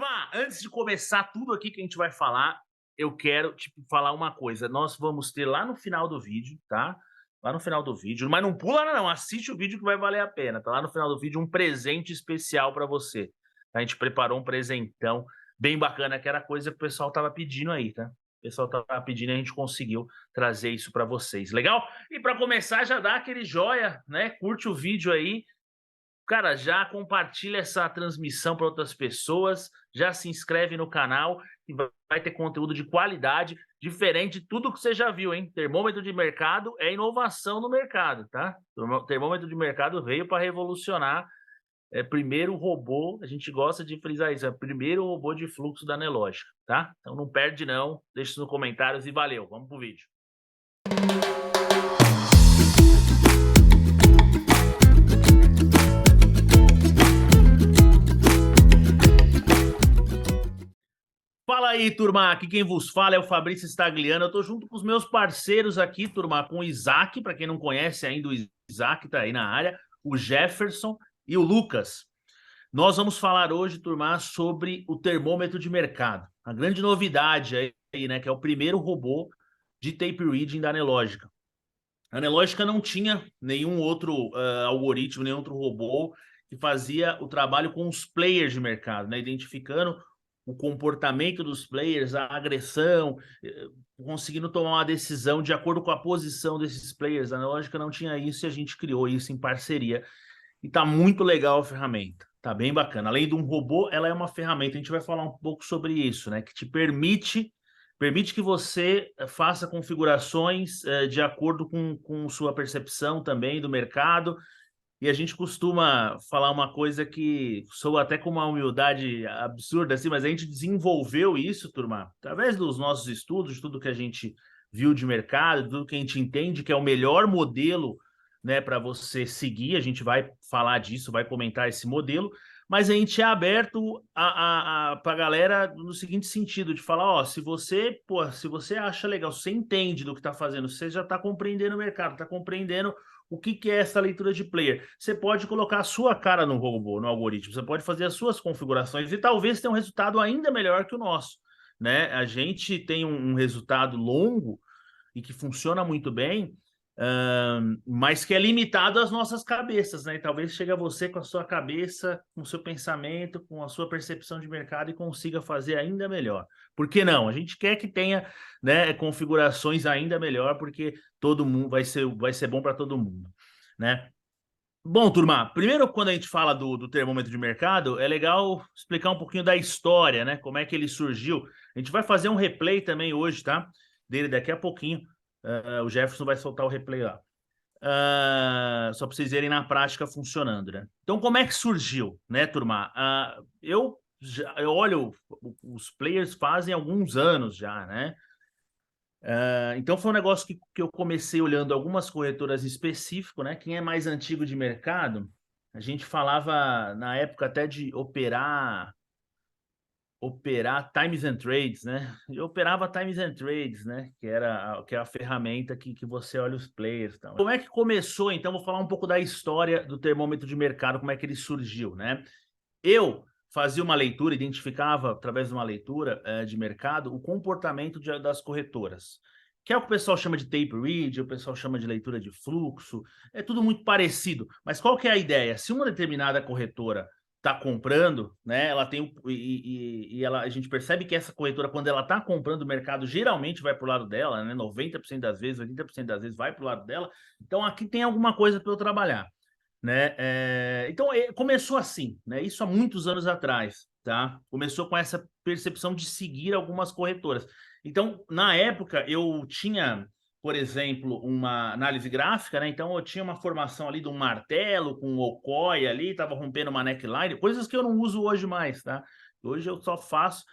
Turma, antes de começar tudo aqui que a gente vai falar, eu quero, falar uma coisa. Nós vamos ter lá no final do vídeo, tá? Lá no final do vídeo, mas não pula não, assiste o vídeo que vai valer a pena. Tá lá no final do vídeo um presente especial pra você. A gente preparou um presentão bem bacana, que era coisa que o pessoal tava pedindo aí, tá? O pessoal tava pedindo e a gente conseguiu trazer isso pra vocês. Legal? E pra começar, já dá aquele joia, né? Curte o vídeo aí. Cara, já compartilha essa transmissão para outras pessoas, já se inscreve no canal e vai ter conteúdo de qualidade, diferente de tudo que você já viu, hein? Termômetro de mercado é inovação no mercado, tá? O termômetro de mercado veio para revolucionar. É primeiro robô, a gente gosta de frisar isso, é o primeiro robô de fluxo da Nelogica, tá? Então não perde não, deixa nos comentários e valeu, vamos pro vídeo. Fala aí, turma, aqui quem vos fala é o Fabrício Stagliano, eu tô junto com os meus parceiros aqui, turma, com o Isaac, para quem não conhece ainda, o Isaac tá aí na área, o Jefferson e o Lucas. Nós vamos falar hoje, turma, sobre o termômetro de mercado, a grande novidade aí, né, que é o primeiro robô de tape reading da Nelogica. A Nelogica não tinha nenhum outro algoritmo, nenhum outro robô que fazia o trabalho com os players de mercado, né, identificando o comportamento dos players, a agressão, conseguindo tomar uma decisão de acordo com a posição desses players. A Nelogica não tinha isso e a gente criou isso em parceria. E tá muito legal a ferramenta, tá bem bacana. Além de um robô, ela é uma ferramenta, a gente vai falar um pouco sobre isso, né? Que te permite que você faça configurações de acordo com sua percepção também do mercado. E a gente costuma falar uma coisa que soa até com uma humildade absurda, assim, mas a gente desenvolveu isso, turma, através dos nossos estudos, de tudo que a gente viu de mercado, tudo que a gente entende que é o melhor modelo, né, para você seguir. A gente vai falar disso, vai comentar esse modelo, mas a gente é aberto para a galera no seguinte sentido, de falar, ó, se você acha legal, se você entende do que está fazendo, você já está compreendendo o mercado, está compreendendo o que é essa leitura de player. Você pode colocar a sua cara no robô, no algoritmo, você pode fazer as suas configurações e talvez tenha um resultado ainda melhor que o nosso, né? A gente tem um resultado longo e que funciona muito bem, mas que é limitado às nossas cabeças, né? E talvez chegue a você com a sua cabeça, com o seu pensamento, com a sua percepção de mercado e consiga fazer ainda melhor. Por que não? A gente quer que tenha, né, configurações ainda melhor, porque todo mundo vai ser bom para todo mundo, né? Bom, turma, primeiro quando a gente fala do termômetro de mercado, é legal explicar um pouquinho da história, né? Como é que ele surgiu. A gente vai fazer um replay também hoje, tá? Dele daqui a pouquinho. O Jefferson vai soltar o replay lá. Só para vocês verem na prática funcionando, né? Então, como é que surgiu, né, turma? Eu olho, os players fazem alguns anos já, né? Então foi um negócio que eu comecei olhando algumas corretoras específicas, né? Quem é mais antigo de mercado, a gente falava na época até de operar Times and Trades, né? Eu operava Times and Trades, né? Que é a ferramenta que você olha os players e tal. Como é que começou, então? Vou falar um pouco da história do termômetro de mercado, como é que ele surgiu, né? Eu fazia uma leitura, identificava através de uma leitura de mercado o comportamento das corretoras, que é o que o pessoal chama de tape read, o pessoal chama de leitura de fluxo, é tudo muito parecido. Mas qual que é a ideia? Se uma determinada corretora está comprando, né? Ela tem a gente percebe que essa corretora, quando ela está comprando, o mercado geralmente vai para o lado dela, né? 90% das vezes, 80% das vezes vai para o lado dela. Então aqui tem alguma coisa para eu trabalhar, né? Então começou assim, né? Isso há muitos anos atrás, tá? Começou com essa percepção de seguir algumas corretoras. Então, na época, eu tinha, por exemplo, uma análise gráfica, né? Então, eu tinha uma formação ali de um martelo com um okoi ali, estava rompendo uma neckline, coisas que eu não uso hoje mais, tá? Hoje eu só faço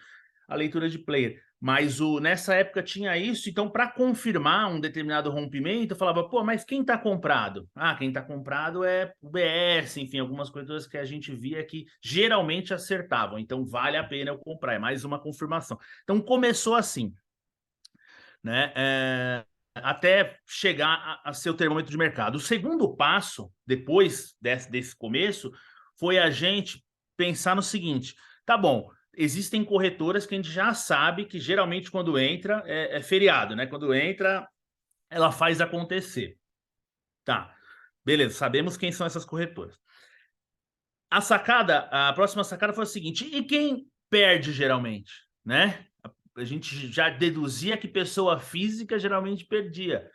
a leitura de player. Mas nessa época tinha isso, então para confirmar um determinado rompimento, eu falava, pô, mas quem está comprado? Quem está comprado é o BS, enfim, algumas corretoras que a gente via que geralmente acertavam, então vale a pena eu comprar, é mais uma confirmação. Então começou assim, né? Até chegar a ser o termômetro de mercado. O segundo passo, depois desse começo, foi a gente pensar no seguinte, tá bom, existem corretoras que a gente já sabe que geralmente quando entra é feriado, né? Quando entra, ela faz acontecer. Tá, beleza, sabemos quem são essas corretoras. A próxima sacada foi a seguinte: e quem perde geralmente, né? A gente já deduzia que pessoa física geralmente perdia,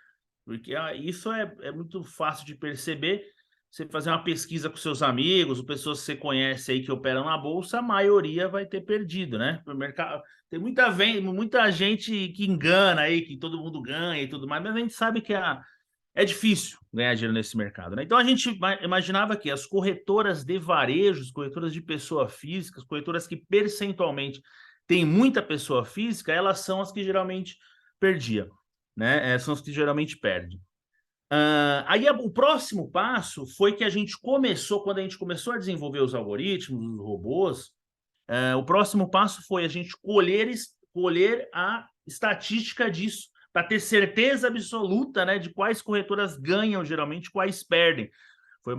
porque isso é muito fácil de perceber. Você fazer uma pesquisa com seus amigos, ou pessoas que você conhece aí que operam na bolsa, a maioria vai ter perdido, né? O mercado tem muita gente que engana aí, que todo mundo ganha e tudo mais, mas a gente sabe que é difícil ganhar dinheiro nesse mercado, né? Então a gente imaginava que as corretoras de varejo, as corretoras de pessoa física, as corretoras que percentualmente têm muita pessoa física, elas são as que geralmente perdiam, né? São as que geralmente perdem. Aí o próximo passo foi que quando a gente começou a desenvolver os algoritmos, os robôs, o próximo passo foi a gente colher a estatística disso, para ter certeza absoluta, né, de quais corretoras ganham geralmente, quais perdem. Foi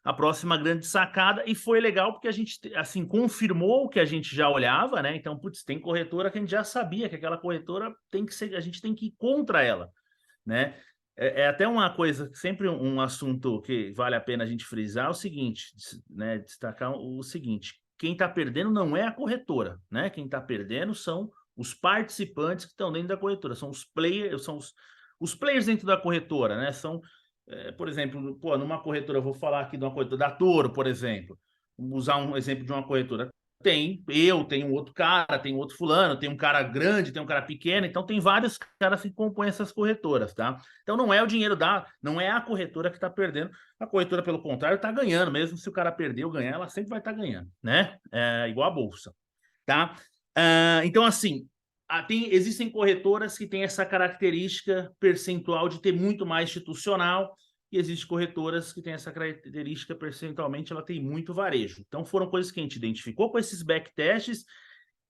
a próxima grande sacada, e foi legal porque a gente assim confirmou o que a gente já olhava, né? Então, putz, tem corretora que a gente já sabia que aquela corretora tem que ser, a gente tem que ir contra ela, né? É até uma coisa, sempre um assunto que vale a pena a gente frisar, é o seguinte, né? Destacar o seguinte: quem está perdendo não é a corretora, né? Quem está perdendo são os participantes que estão dentro da corretora, são os players, os players dentro da corretora, né? São, por exemplo, pô, numa corretora, eu vou falar aqui de uma corretora da Toro, por exemplo, vamos usar um exemplo de uma corretora. Tem um outro cara, tem um outro fulano, tem um cara grande, tem um cara pequeno, então tem vários caras que compõem essas corretoras, tá? Então não é o dinheiro não é a corretora que está perdendo, a corretora, pelo contrário, está ganhando, mesmo se o cara perder ou ganhar, ela sempre vai estar ganhando, né? É igual a bolsa, tá? Então, assim, existem corretoras que têm essa característica percentual de ter muito mais institucional, e existem corretoras que têm essa característica percentualmente, ela tem muito varejo. Então, foram coisas que a gente identificou com esses backtests,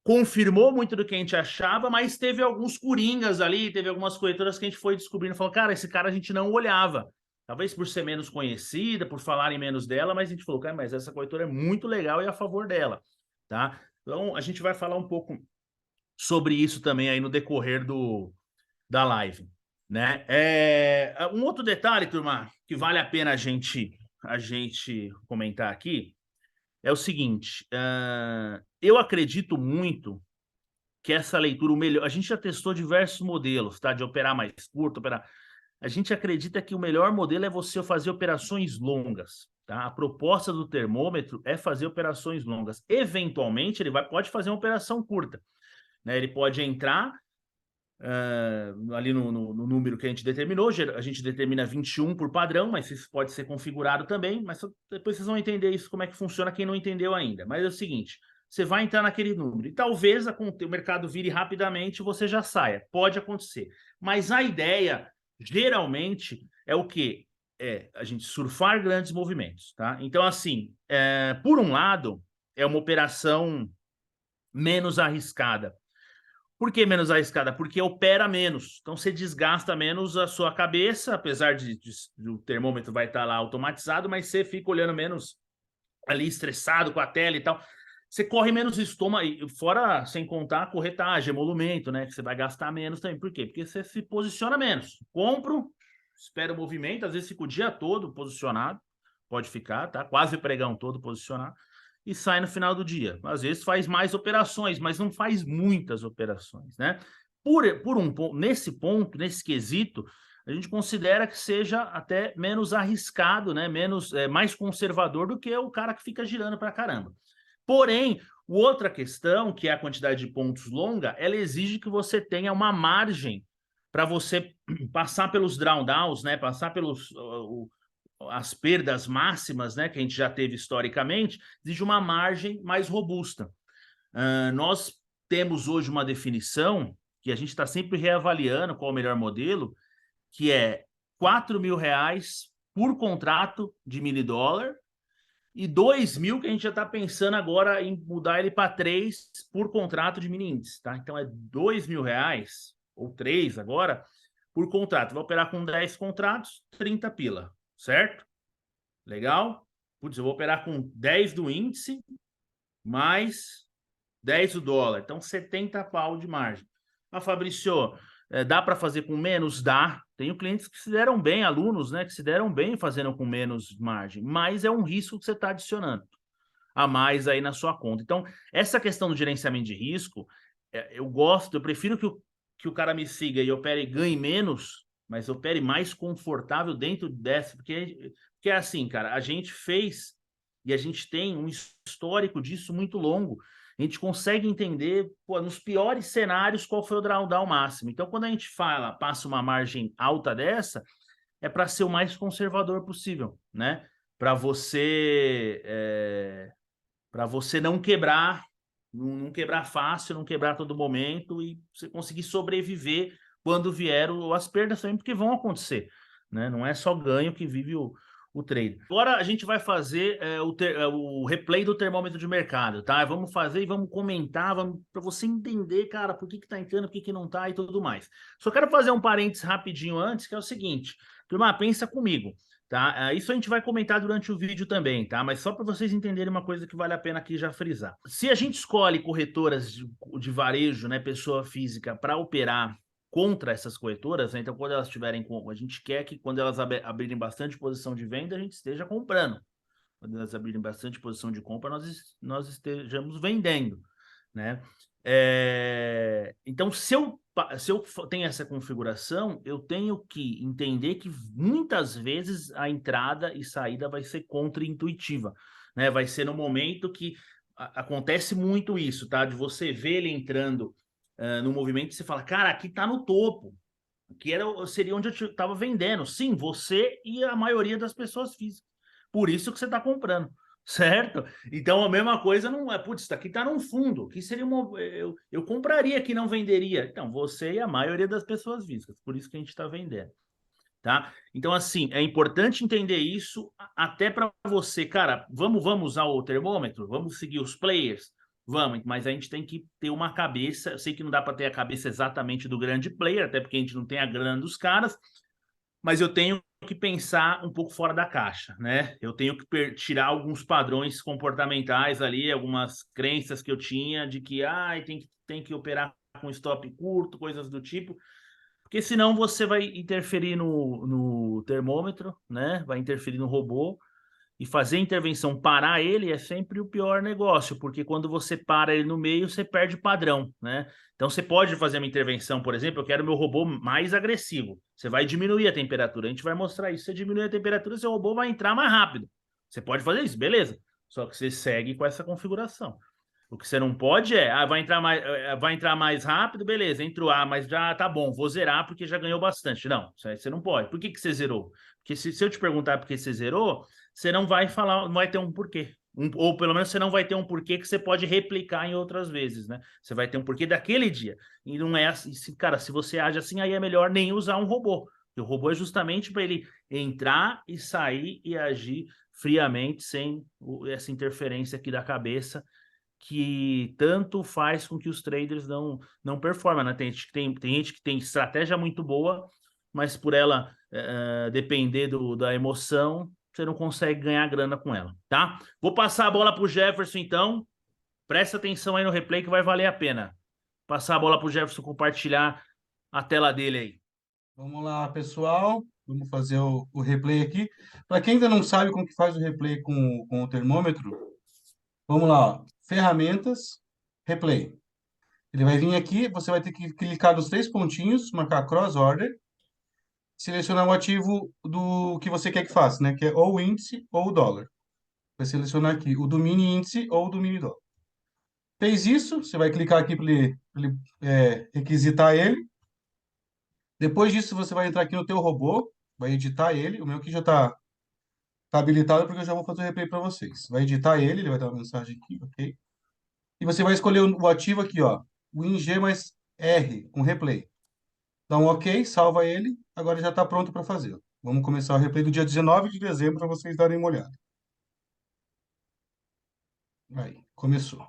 confirmou muito do que a gente achava, mas teve alguns coringas ali, teve algumas corretoras que a gente foi descobrindo, falou, cara, esse cara a gente não olhava. Talvez por ser menos conhecida, por falarem menos dela, mas a gente falou, cara, mas essa corretora é muito legal e é a favor dela, tá? Então, a gente vai falar um pouco sobre isso também aí no decorrer da live, né? Um outro detalhe, turma, que vale a pena a gente comentar aqui é o seguinte: eu acredito muito que essa leitura, o melhor, a gente já testou diversos modelos, tá? De operar mais curto, operar. A gente acredita que o melhor modelo é você fazer operações longas, tá? A proposta do termômetro é fazer operações longas. Eventualmente, ele pode fazer uma operação curta, né? Ele pode entrar ali no número que a gente determinou, a gente determina 21 por padrão, mas isso pode ser configurado também, mas depois vocês vão entender isso, como é que funciona, quem não entendeu ainda. Mas é o seguinte, você vai entrar naquele número, e talvez o mercado vire rapidamente e você já saia, pode acontecer. Mas a ideia, geralmente, é o quê? É a gente surfar grandes movimentos, tá? Então, assim, por um lado, é uma operação menos arriscada. Por que menos arriscada? Porque opera menos. Então você desgasta menos a sua cabeça, apesar de o termômetro vai estar lá automatizado, mas você fica olhando menos ali, estressado com a tela e tal. Você corre menos estômago, fora sem contar a corretagem, emolumento, né? Que você vai gastar menos também. Por quê? Porque você se posiciona menos. Compro, espero o movimento, às vezes fica o dia todo posicionado, pode ficar, tá? Quase o pregão todo posicionado e sai no final do dia. Às vezes faz mais operações, mas não faz muitas operações, né? Nesse ponto, nesse quesito, a gente considera que seja até menos arriscado, né? Mais conservador do que o cara que fica girando para caramba. Porém, outra questão, que é a quantidade de pontos longa, ela exige que você tenha uma margem para você passar pelos drawdowns, né? Passar pelos as perdas máximas, né, que a gente já teve historicamente, exige uma margem mais robusta. Nós temos hoje uma definição que a gente está sempre reavaliando qual é o melhor modelo, que é R$ 4.000 por contrato de mini dólar e 2.000 que a gente já está pensando agora em mudar ele para 3 por contrato de mini índice, tá? Então é R$ 2.000 ou 3 agora por contrato. Vai operar com 10 contratos, 30 pila, certo? Legal? Putz, eu vou operar com 10 do índice, mais 10 o dólar, então 70 pau de margem. Ah, Fabrício, dá para fazer com menos? Dá. Tenho clientes que se deram bem, alunos, né, que se deram bem fazendo com menos margem, mas é um risco que você está adicionando a mais aí na sua conta. Então, essa questão do gerenciamento de risco, eu gosto, eu prefiro que o cara me siga e opere e ganhe menos, mas opere mais confortável dentro dessa, porque é assim, cara, a gente fez e a gente tem um histórico disso muito longo. A gente consegue entender, pô, nos piores cenários, qual foi o drawdown máximo. Então, quando a gente fala, passa uma margem alta dessa, é para ser o mais conservador possível, né? Para você não quebrar, não quebrar fácil, não quebrar a todo momento e você conseguir sobreviver quando vier as perdas também, porque vão acontecer, né? Não é só ganho que vive o trade. Agora a gente vai fazer o replay do termômetro de mercado, tá? Vamos fazer e vamos comentar, para você entender, cara, por que tá entrando, por que não tá e tudo mais. Só quero fazer um parênteses rapidinho antes, que é o seguinte, turma, pensa comigo. Tá? Isso a gente vai comentar durante o vídeo também, tá? Mas só para vocês entenderem uma coisa que vale a pena aqui já frisar. Se a gente escolhe corretoras de varejo, né, pessoa física, para operar contra essas corretoras, né? Então quando elas tiverem, a gente quer que quando elas abrirem bastante posição de venda, a gente esteja comprando. Quando elas abrirem bastante posição de compra, nós estejamos vendendo, né? Então, se eu tenho essa configuração, eu tenho que entender que muitas vezes a entrada e saída vai ser contra-intuitiva, né? Vai ser no momento que acontece muito isso, tá? De você ver ele entrando no movimento e você fala, cara, aqui tá no topo, que seria onde eu estava vendendo. Sim, você e a maioria das pessoas físicas. Por isso que você está comprando, certo? Então a mesma coisa não é, putz, isso aqui está num fundo, que seria eu compraria que não venderia. Então, você e a maioria das pessoas físicas, por isso que a gente está vendendo. Tá? Então, assim, é importante entender isso até para você, cara, vamos usar o termômetro, vamos seguir os players, vamos, mas a gente tem que ter uma cabeça. Eu sei que não dá para ter a cabeça exatamente do grande player, até porque a gente não tem a grana dos caras, mas eu tenho que pensar um pouco fora da caixa, né? Eu tenho que tirar alguns padrões comportamentais ali, algumas crenças que eu tinha de que tem que operar com stop curto, coisas do tipo, porque senão você vai interferir no termômetro, né? Vai interferir no robô e fazer intervenção, parar ele é sempre o pior negócio, porque quando você para ele no meio, você perde padrão, né? Então você pode fazer uma intervenção, por exemplo, eu quero meu robô mais agressivo. Você vai diminuir a temperatura, a gente vai mostrar isso. Você diminuir a temperatura, seu robô vai entrar mais rápido. Você pode fazer isso, beleza? Só que você segue com essa configuração. O que você não pode vai entrar mais rápido, beleza, entrou, mas já tá bom, vou zerar porque já ganhou bastante. Não, isso aí você não pode. Por que você zerou? Porque se eu te perguntar por que você zerou, você não vai falar, não vai ter um porquê. Ou pelo menos você não vai ter um porquê que você pode replicar em outras vezes, né? Você vai ter um porquê daquele dia. E não é assim, cara, se você age assim, aí é melhor nem usar um robô. Porque o robô é justamente para ele entrar e sair e agir friamente, sem essa interferência aqui da cabeça, que tanto faz com que os traders não performem, né? Tem gente que tem estratégia muito boa, mas por ela depender da emoção, você não consegue ganhar grana com ela, tá? Vou passar a bola para o Jefferson, então. Presta atenção aí no replay que vai valer a pena. Passar a bola para o Jefferson compartilhar a tela dele aí. Vamos lá, pessoal. Vamos fazer o replay aqui. Para quem ainda não sabe como que faz o replay com o termômetro, vamos lá, ó. Ferramentas, replay. Ele vai vir aqui, você vai ter que clicar nos três pontinhos, marcar cross order, selecionar o ativo do que você quer que faça, né? Que é ou o índice ou o dólar. Vai selecionar aqui o do mini índice ou do mini dólar. Fez isso, você vai clicar aqui para ele requisitar ele. Depois disso, você vai entrar aqui no teu robô, vai editar ele. O meu aqui já tá habilitado porque eu já vou fazer o replay para vocês. Vai editar ele vai dar uma mensagem aqui, ok? E você vai escolher o ativo aqui, ó, o ING mais R, com replay. Dá um ok, salva ele, agora já está pronto para fazer. Vamos começar o replay do dia 19 de dezembro para vocês darem uma olhada. Aí, começou.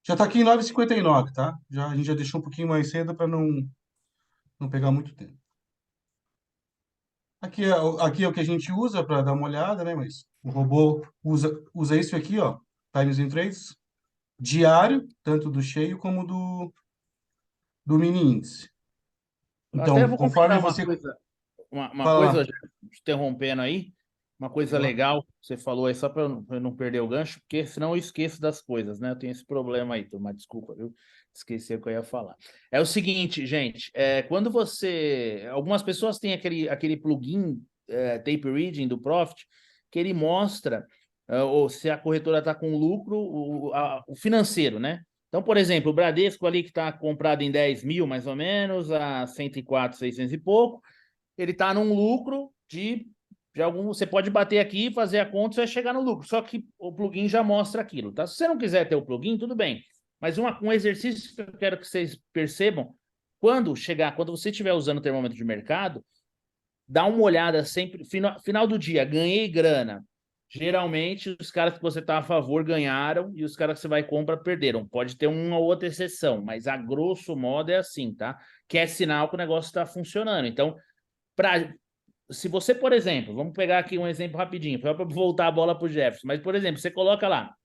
Já está aqui em 9h59, tá? A gente já deixou um pouquinho mais cedo para não pegar muito tempo. Aqui é o que a gente usa para dar uma olhada, né? Mas o robô usa isso aqui, ó, Times in Trades. diário, tanto do cheio como do mini índice. Eu até Então, vou conforme comentar uma você coisa, uma fala coisa, lá, já te interrompendo aí, uma coisa fala lá. legal que você falou aí, só para eu não perder o gancho, porque senão eu esqueço das coisas, né? Eu tenho esse problema aí, turma, desculpa, viu? Esqueci o que eu ia falar. É o seguinte, gente, quando você. Algumas pessoas têm aquele plugin Tape Reading do Profit, que ele mostra ou se a corretora está com lucro, o financeiro, né? Então, por exemplo, o Bradesco ali que está comprado em 10 mil, mais ou menos, a 104, 600 e pouco, ele está num lucro de algum. Você pode bater aqui, fazer a conta, você vai chegar no lucro. Só que o plugin já mostra aquilo, tá? Se você não quiser ter o plugin, tudo bem. Mas um exercício que eu quero que vocês percebam, quando você estiver usando o termômetro de mercado, dá uma olhada sempre, final do dia, ganhei grana. Geralmente, os caras que você está a favor ganharam e os caras que você vai compra perderam. Pode ter uma ou outra exceção, mas a grosso modo é assim, tá? Que é sinal que o negócio está funcionando. Então, pra, se você, por exemplo, vamos pegar aqui um exemplo rapidinho, para voltar a bola para o Jefferson, mas, por exemplo, você coloca lá,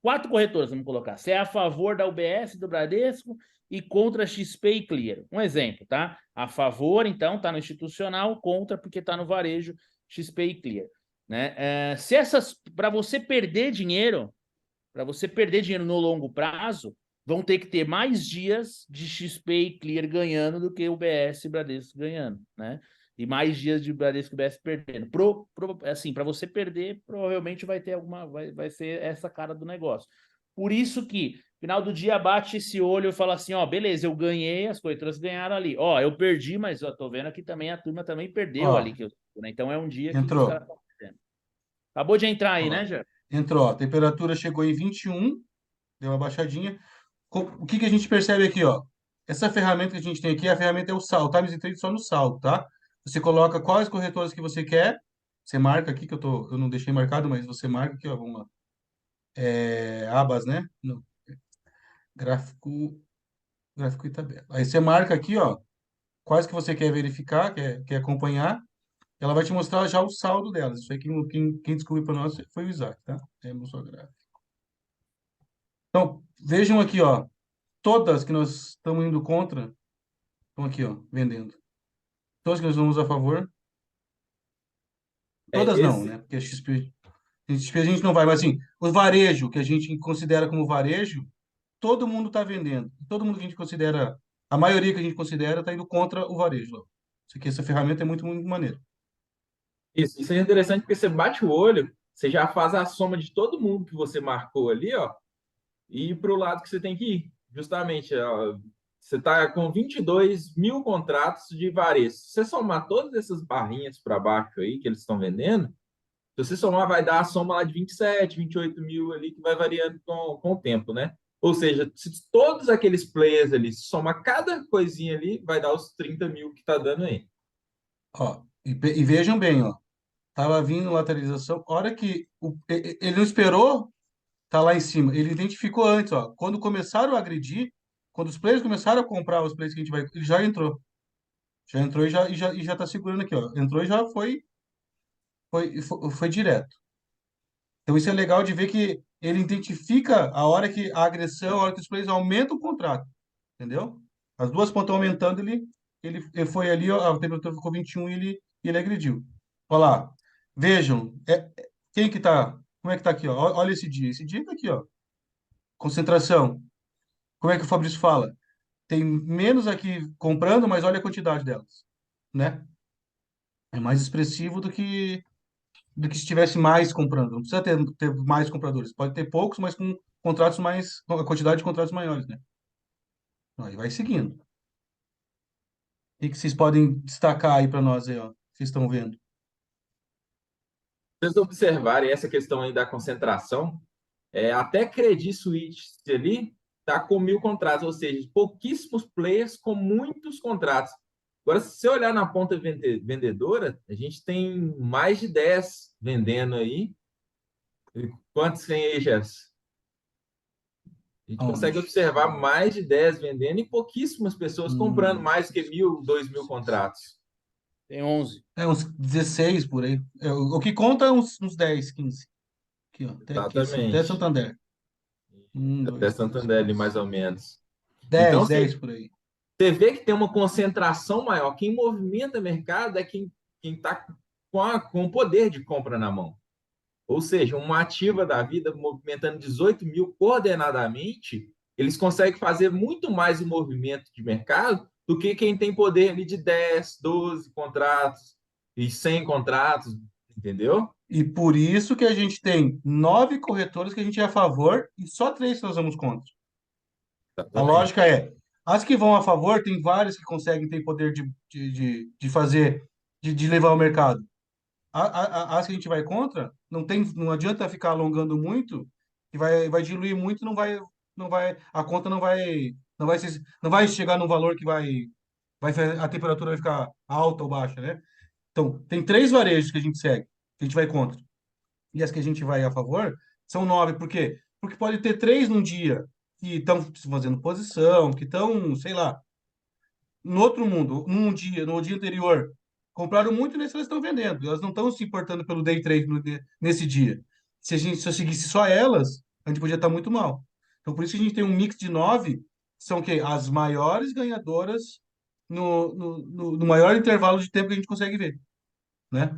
quatro corretoras, vamos colocar. Você é a favor da UBS, do Bradesco e contra XP e Clear. Um exemplo, tá? A favor, então, está no institucional, contra, porque está no varejo XP e Clear. Né? Se essas, para você perder dinheiro no longo prazo, vão ter que ter mais dias de XP e Clear ganhando do que o BS e Bradesco ganhando, né? E mais dias de Bradesco e BS perdendo. Assim, para você perder, provavelmente vai ter vai ser essa cara do negócio. Por isso que, final do dia, bate esse olho e fala assim, ó, beleza, eu ganhei, as corretoras ganharam ali. Ó, eu perdi, mas ó, tô vendo aqui também, a turma também perdeu Ó, ali. Né? Então é um dia que os entrou. caras estão perdendo. Acabou de entrar Ó aí, né, lá. Jean? Entrou, ó. A temperatura chegou em 21, deu uma baixadinha. O que que a gente percebe aqui, ó? Essa ferramenta que a gente tem aqui, a ferramenta é o saldo, Times and Trade só no saldo, tá? Você coloca quais corretoras que você quer, você marca aqui, eu não deixei marcado, mas você marca aqui, ó, vamos lá. Abas, né? No, gráfico, gráfico e tabela. Aí você marca aqui, ó, quais que você quer verificar, quer acompanhar, ela vai te mostrar já o saldo delas. Isso aí quem descobriu para nós foi o Isaac, tá? É, mostrou gráfico. Então, vejam aqui, ó, todas que nós estamos indo contra, estão aqui, ó, vendendo. Todas que nós vamos a favor, É, todas não, esse, né? Porque a gente não vai, mas assim, o varejo, que a gente considera como varejo, todo mundo está vendendo. Todo mundo que a gente considera, a maioria que a gente considera, está indo contra o varejo. Ó. Isso aqui, essa ferramenta é muito, muito maneira. isso é interessante porque você bate o olho, você já faz a soma de todo mundo que você marcou ali, ó, e para o lado que você tem que ir. Justamente, ó, você está com 22 mil contratos de varejo. Se você somar todas essas barrinhas para baixo aí que eles estão vendendo, se você somar, vai dar a soma lá de 27, 28 mil ali, que vai variando com o tempo, né? Ou seja, se todos aqueles players ali somar cada coisinha ali, vai dar os 30 mil que está dando aí. Ó, e vejam bem, ó. Tava vindo lateralização. A hora que ele não esperou, tá lá em cima. Ele identificou antes, ó. Quando começaram a agredir, quando os players começaram a comprar os players que a gente vai, ele já entrou. Já entrou e já tá segurando aqui, ó. Entrou e já foi direto. Então isso é legal de ver que ele identifica a hora que a agressão, a hora que os players aumentam o contrato, entendeu? As duas pontas aumentando, ele foi ali, ó, a temperatura ficou 21 e ele agrediu. Olha lá. Vejam, quem que tá, como é que tá aqui, ó? Olha esse dia. Esse dia tá aqui, ó. Concentração. Como é que o Fabrício fala? Tem menos aqui comprando, mas olha a quantidade delas, né? É mais expressivo do que se tivesse mais comprando. Não precisa ter mais compradores. Pode ter poucos, mas com a quantidade de contratos maiores, né? Aí vai seguindo. O que vocês podem destacar aí para nós aí, ó? Vocês estão vendo? Vocês observarem essa questão aí da concentração, até Credit Suisse ali está com 1.000 contratos, ou seja, pouquíssimos players com muitos contratos. Agora, se você olhar na ponta vendedora, a gente tem mais de 10 vendendo aí. Quantos tem aí, Jefferson? A gente consegue Aonde? observar mais de 10 vendendo e pouquíssimas pessoas comprando Hum, mais que 1.000, 2.000 contratos. Tem 11. uns 16 por aí. O que conta é uns 10, 15. Aqui, ó. Até aqui, assim, até Exatamente. Santander. até 2, 3, Santander ali 4, mais ou 5. menos. Então, 10, 10 por aí. você vê que tem uma concentração maior. Quem movimenta mercado é quem está com o poder de compra na mão. Ou seja, uma ativa da vida movimentando 18 mil coordenadamente, eles conseguem fazer muito mais o movimento de mercado do que quem tem poder ali de 10, 12 contratos e 100 contratos, entendeu? E por isso que a gente tem 9 corretoras que a gente é a favor e só 3 que nós vamos contra. A Exatamente. lógica é, as que vão a favor, tem várias que conseguem ter poder de fazer, de levar ao mercado. As que a gente vai contra, não adianta ficar alongando muito, que vai diluir muito, a conta não vai chegar num valor que a temperatura vai ficar alta ou baixa, né? Então, tem 3 varejos que a gente segue, que a gente vai contra. E as que a gente vai a favor são 9. Por quê? Porque pode ter 3 num dia que estão fazendo posição, que estão, sei lá, no outro mundo, no dia anterior, compraram muito nesse elas estão vendendo. Elas não estão se importando pelo day trade nesse dia. Se eu seguisse só elas, a gente podia estar muito mal. Então, por isso que a gente tem um mix de 9, que são o quê? As maiores ganhadoras no maior intervalo de tempo que a gente consegue ver, né?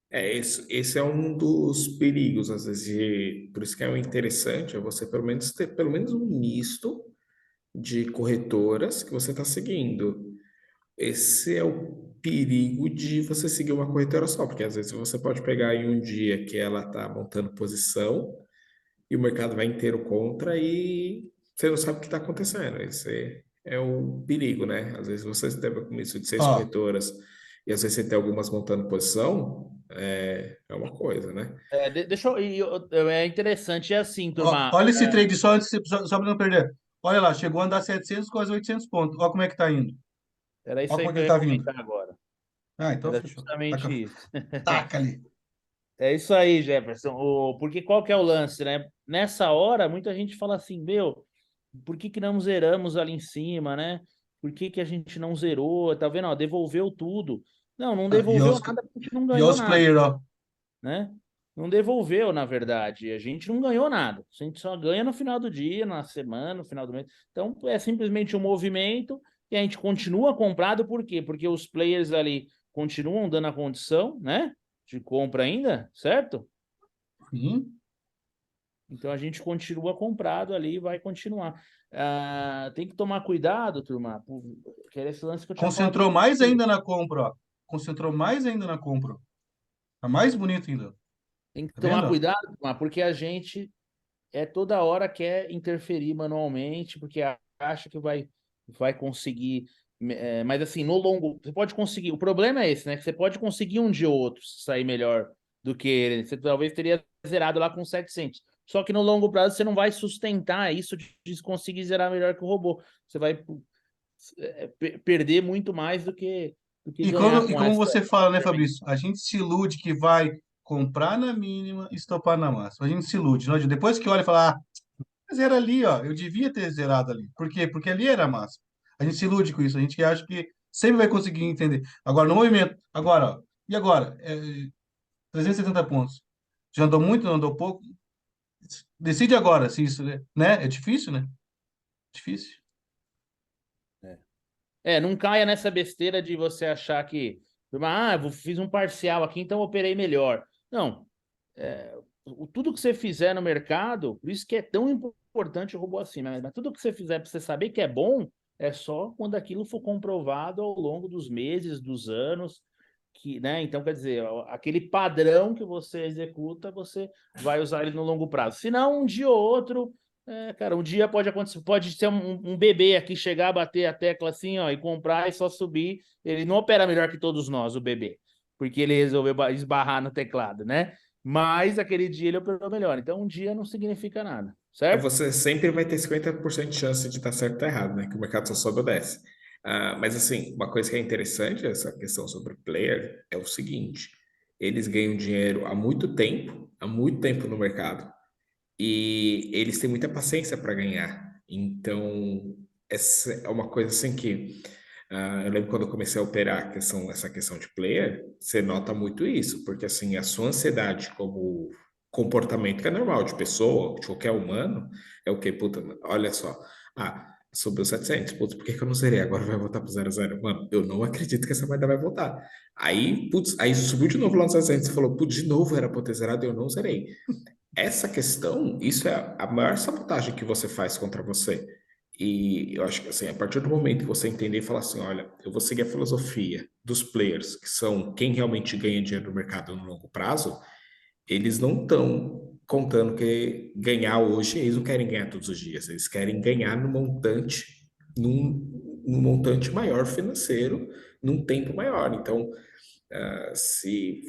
Esse é um dos perigos, às vezes, por isso que é o interessante, é você pelo menos ter pelo menos um misto de corretoras que você está seguindo. Esse é o perigo de você seguir uma corretora só, porque às vezes você pode pegar em um dia que ela está montando posição e o mercado vai inteiro contra e você não sabe o que está acontecendo. Esse é o perigo, né? Às vezes você tem com isso de 6 Ó, corretoras e às vezes você tem algumas montando posição, é uma coisa, né? Deixa eu, é interessante, é assim, turma. olha esse trade só, só para não perder. Olha lá, chegou a andar 700, quase 800 pontos. Olha como é que tá indo. Era isso Olha aí como é que que eu ele ia tá vindo. comentar agora. Ah, então Era fechou. Taca, justamente isso. taca ali. É isso aí, Jefferson. Porque qual que é o lance, né? Nessa hora, muita gente fala assim, meu, por que que não zeramos ali em cima, né? Por que que a gente não zerou? Tá vendo? Ó, devolveu tudo. Não, não Ah, devolveu nada porque a gente não e ganhou os nada, players, ó. né? Não devolveu, na verdade. A gente não ganhou nada. A gente só ganha no final do dia, na semana, no final do mês. Então, é simplesmente um movimento e a gente continua comprado, por quê? Porque os players ali continuam dando a condição, né? De compra ainda, certo? Sim. Então a gente continua comprado ali e vai continuar. Tem que tomar cuidado, turma, que era esse lance que eu tinha falado Concentrou para mais você. ainda na compra, ó. Concentrou mais ainda na compra, ó. Tá mais bonito ainda. Tem que Tá tomar vendo, ó? cuidado, turma, porque a gente toda hora quer interferir manualmente, porque acha que vai conseguir. Mas assim, no longo, você pode conseguir. O problema é esse, né? Que você pode conseguir um dia ou outro sair melhor do que ele. Você talvez teria zerado lá com 700. Só que no longo prazo você não vai sustentar isso de conseguir zerar melhor que o robô. Você vai perder muito mais do que ganhar E com como essa. você fala, né, Fabrício? A gente se ilude que vai comprar na mínima e estopar na máxima. A gente se ilude. Não, depois que olha e fala, mas era ali, ó. Eu devia ter zerado ali. Por quê? Porque ali era a máxima. A gente se ilude com isso. A gente acha que sempre vai conseguir entender. Agora, no movimento. Agora, ó. E agora? 370 pontos. Já andou muito, não andou pouco? Decide agora se isso, né? É difícil, né? Difícil. Não caia nessa besteira de você achar que, fiz um parcial aqui, então eu operei melhor. Não. Tudo que você fizer no mercado, por isso que é tão importante o robô acima, mas tudo que você fizer para você saber que é bom, é só quando aquilo for comprovado ao longo dos meses, dos anos, que, né? Então, quer dizer, aquele padrão que você executa, você vai usar ele no longo prazo. Se não, um dia ou outro, cara, um dia pode acontecer, pode ser um bebê aqui chegar, bater a tecla assim, ó, e comprar e só subir. Ele não opera melhor que todos nós, o bebê, porque ele resolveu esbarrar no teclado, né? Mas aquele dia ele operou melhor. Então, um dia não significa nada, certo? Você sempre vai ter 50% de chance de estar certo ou errado, né? Que o mercado só sobe ou desce. Mas assim, uma coisa que é interessante, essa questão sobre o player, é o seguinte: eles ganham dinheiro há muito tempo no mercado, e eles têm muita paciência para ganhar. Então, essa é uma coisa assim que eu lembro quando eu comecei a operar essa questão de player, você nota muito isso, porque assim, a sua ansiedade comportamento que é normal de pessoa, de qualquer humano, é o quê? Puta, olha só. Subiu 700. Putz, por que que eu não zerei? Agora vai voltar pro 0,0. Mano, eu não acredito que essa moeda vai voltar. Aí, putz, aí subiu de novo lá no 700. Você falou, putz, de novo era pra eu ter zerado e eu não zerei. Essa questão, isso é a maior sabotagem que você faz contra você. E eu acho que assim, a partir do momento que você entender e falar assim, olha, eu vou seguir a filosofia dos players, que são quem realmente ganha dinheiro no mercado no longo prazo, eles não estão contando que ganhar hoje, eles não querem ganhar todos os dias, eles querem ganhar no montante, num montante maior financeiro, num tempo maior. Então, se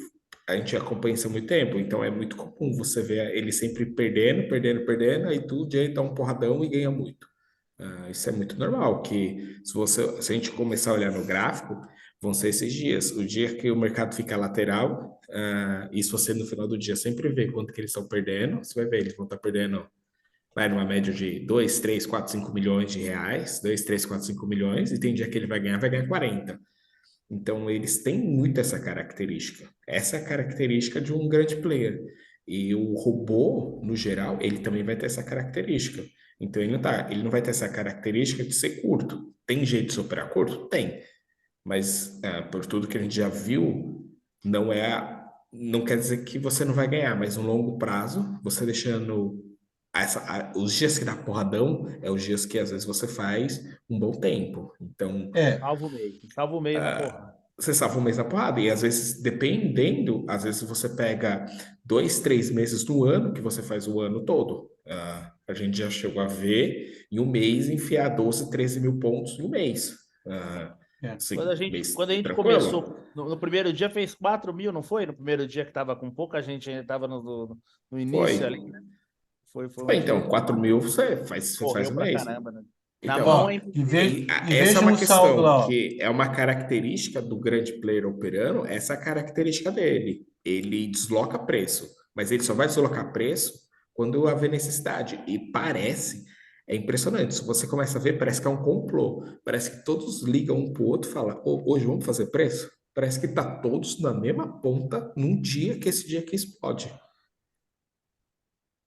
a gente acompanha isso há muito tempo, então é muito comum você ver ele sempre perdendo, perdendo, perdendo, aí todo dia ele dá um porradão e ganha muito. Isso é muito normal, que se a gente começar a olhar no gráfico, vão ser esses dias. O dia que o mercado fica lateral, e se você no final do dia sempre vê quanto que eles estão perdendo, você vai ver, eles vão estar perdendo, vai numa média de 2, 3, 4, 5 milhões de reais, 2, 3, 4, 5 milhões, e tem dia que ele vai ganhar 40. Então, eles têm muito essa característica. Essa é a característica de um grande player. E o robô, no geral, ele também vai ter essa característica. Então, ele não vai ter essa característica de ser curto. Tem jeito de se operar curto? Tem. Mas, por tudo que a gente já viu, não quer dizer que você não vai ganhar, mas no longo prazo, você deixando os dias que dá porradão, é os dias que às vezes você faz um bom tempo. Então, Salva o mês na porrada. você salva um mês na porrada. E às vezes, dependendo, às vezes você pega 2, 3 meses do ano, que você faz o ano todo. A gente já chegou a ver em um mês enfiar 12, 13 mil pontos em um mês. Assim, mês Quando a gente tranquilo. começou, no primeiro dia fez 4 mil, não foi? No primeiro dia que tava com pouca gente, ainda tava no início Foi. ali, né? Foi Então, 4 mil você faz correu um pra mês. caramba, né? Na Então, mão Ó, é e impossível. essa é vejam uma o saldo lá, questão ó. que é uma característica do grande player operando, essa é a característica dele. Ele desloca preço, mas ele só vai deslocar preço quando haver necessidade. E é impressionante. Se você começa a ver, parece que é um complô. Parece que todos ligam um para o outro e falam, hoje vamos fazer preço? Parece que tá todos na mesma ponta num dia que esse dia que explode.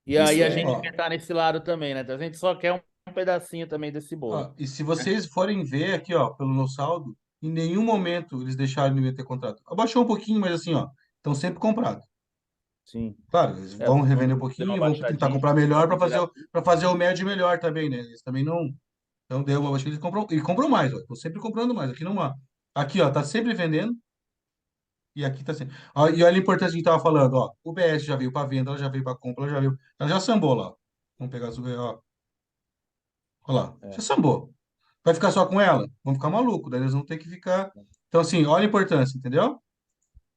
E aí Isso a gente Ó, quer estar nesse lado também, né? Então, a gente só quer um pedacinho também desse bolo. ó, e se vocês forem ver aqui, ó, pelo meu saldo, em nenhum momento eles deixaram de meter contrato. Abaixou um pouquinho, mas assim, ó, estão sempre comprados. Sim. Claro, eles É, vão revender um deu uma pouquinho, vão tentar baixadinha. comprar melhor para fazer o médio melhor também, né? Eles também não. Então deu, eu acho que eles compram mais, ó. Estão sempre comprando mais. Aqui não há. Aqui, ó, tá sempre vendendo e aqui tá sempre. Ó, e olha a importância que a gente tava falando, ó. O BS já veio para venda, ela já veio para compra, ela já veio. Ela já sambou lá. Ó. Vamos pegar, ó. Olha lá, já É. sambou. Vai ficar só com ela? Vão ficar maluco, daí eles vão ter que ficar. Então, assim, olha a importância, entendeu?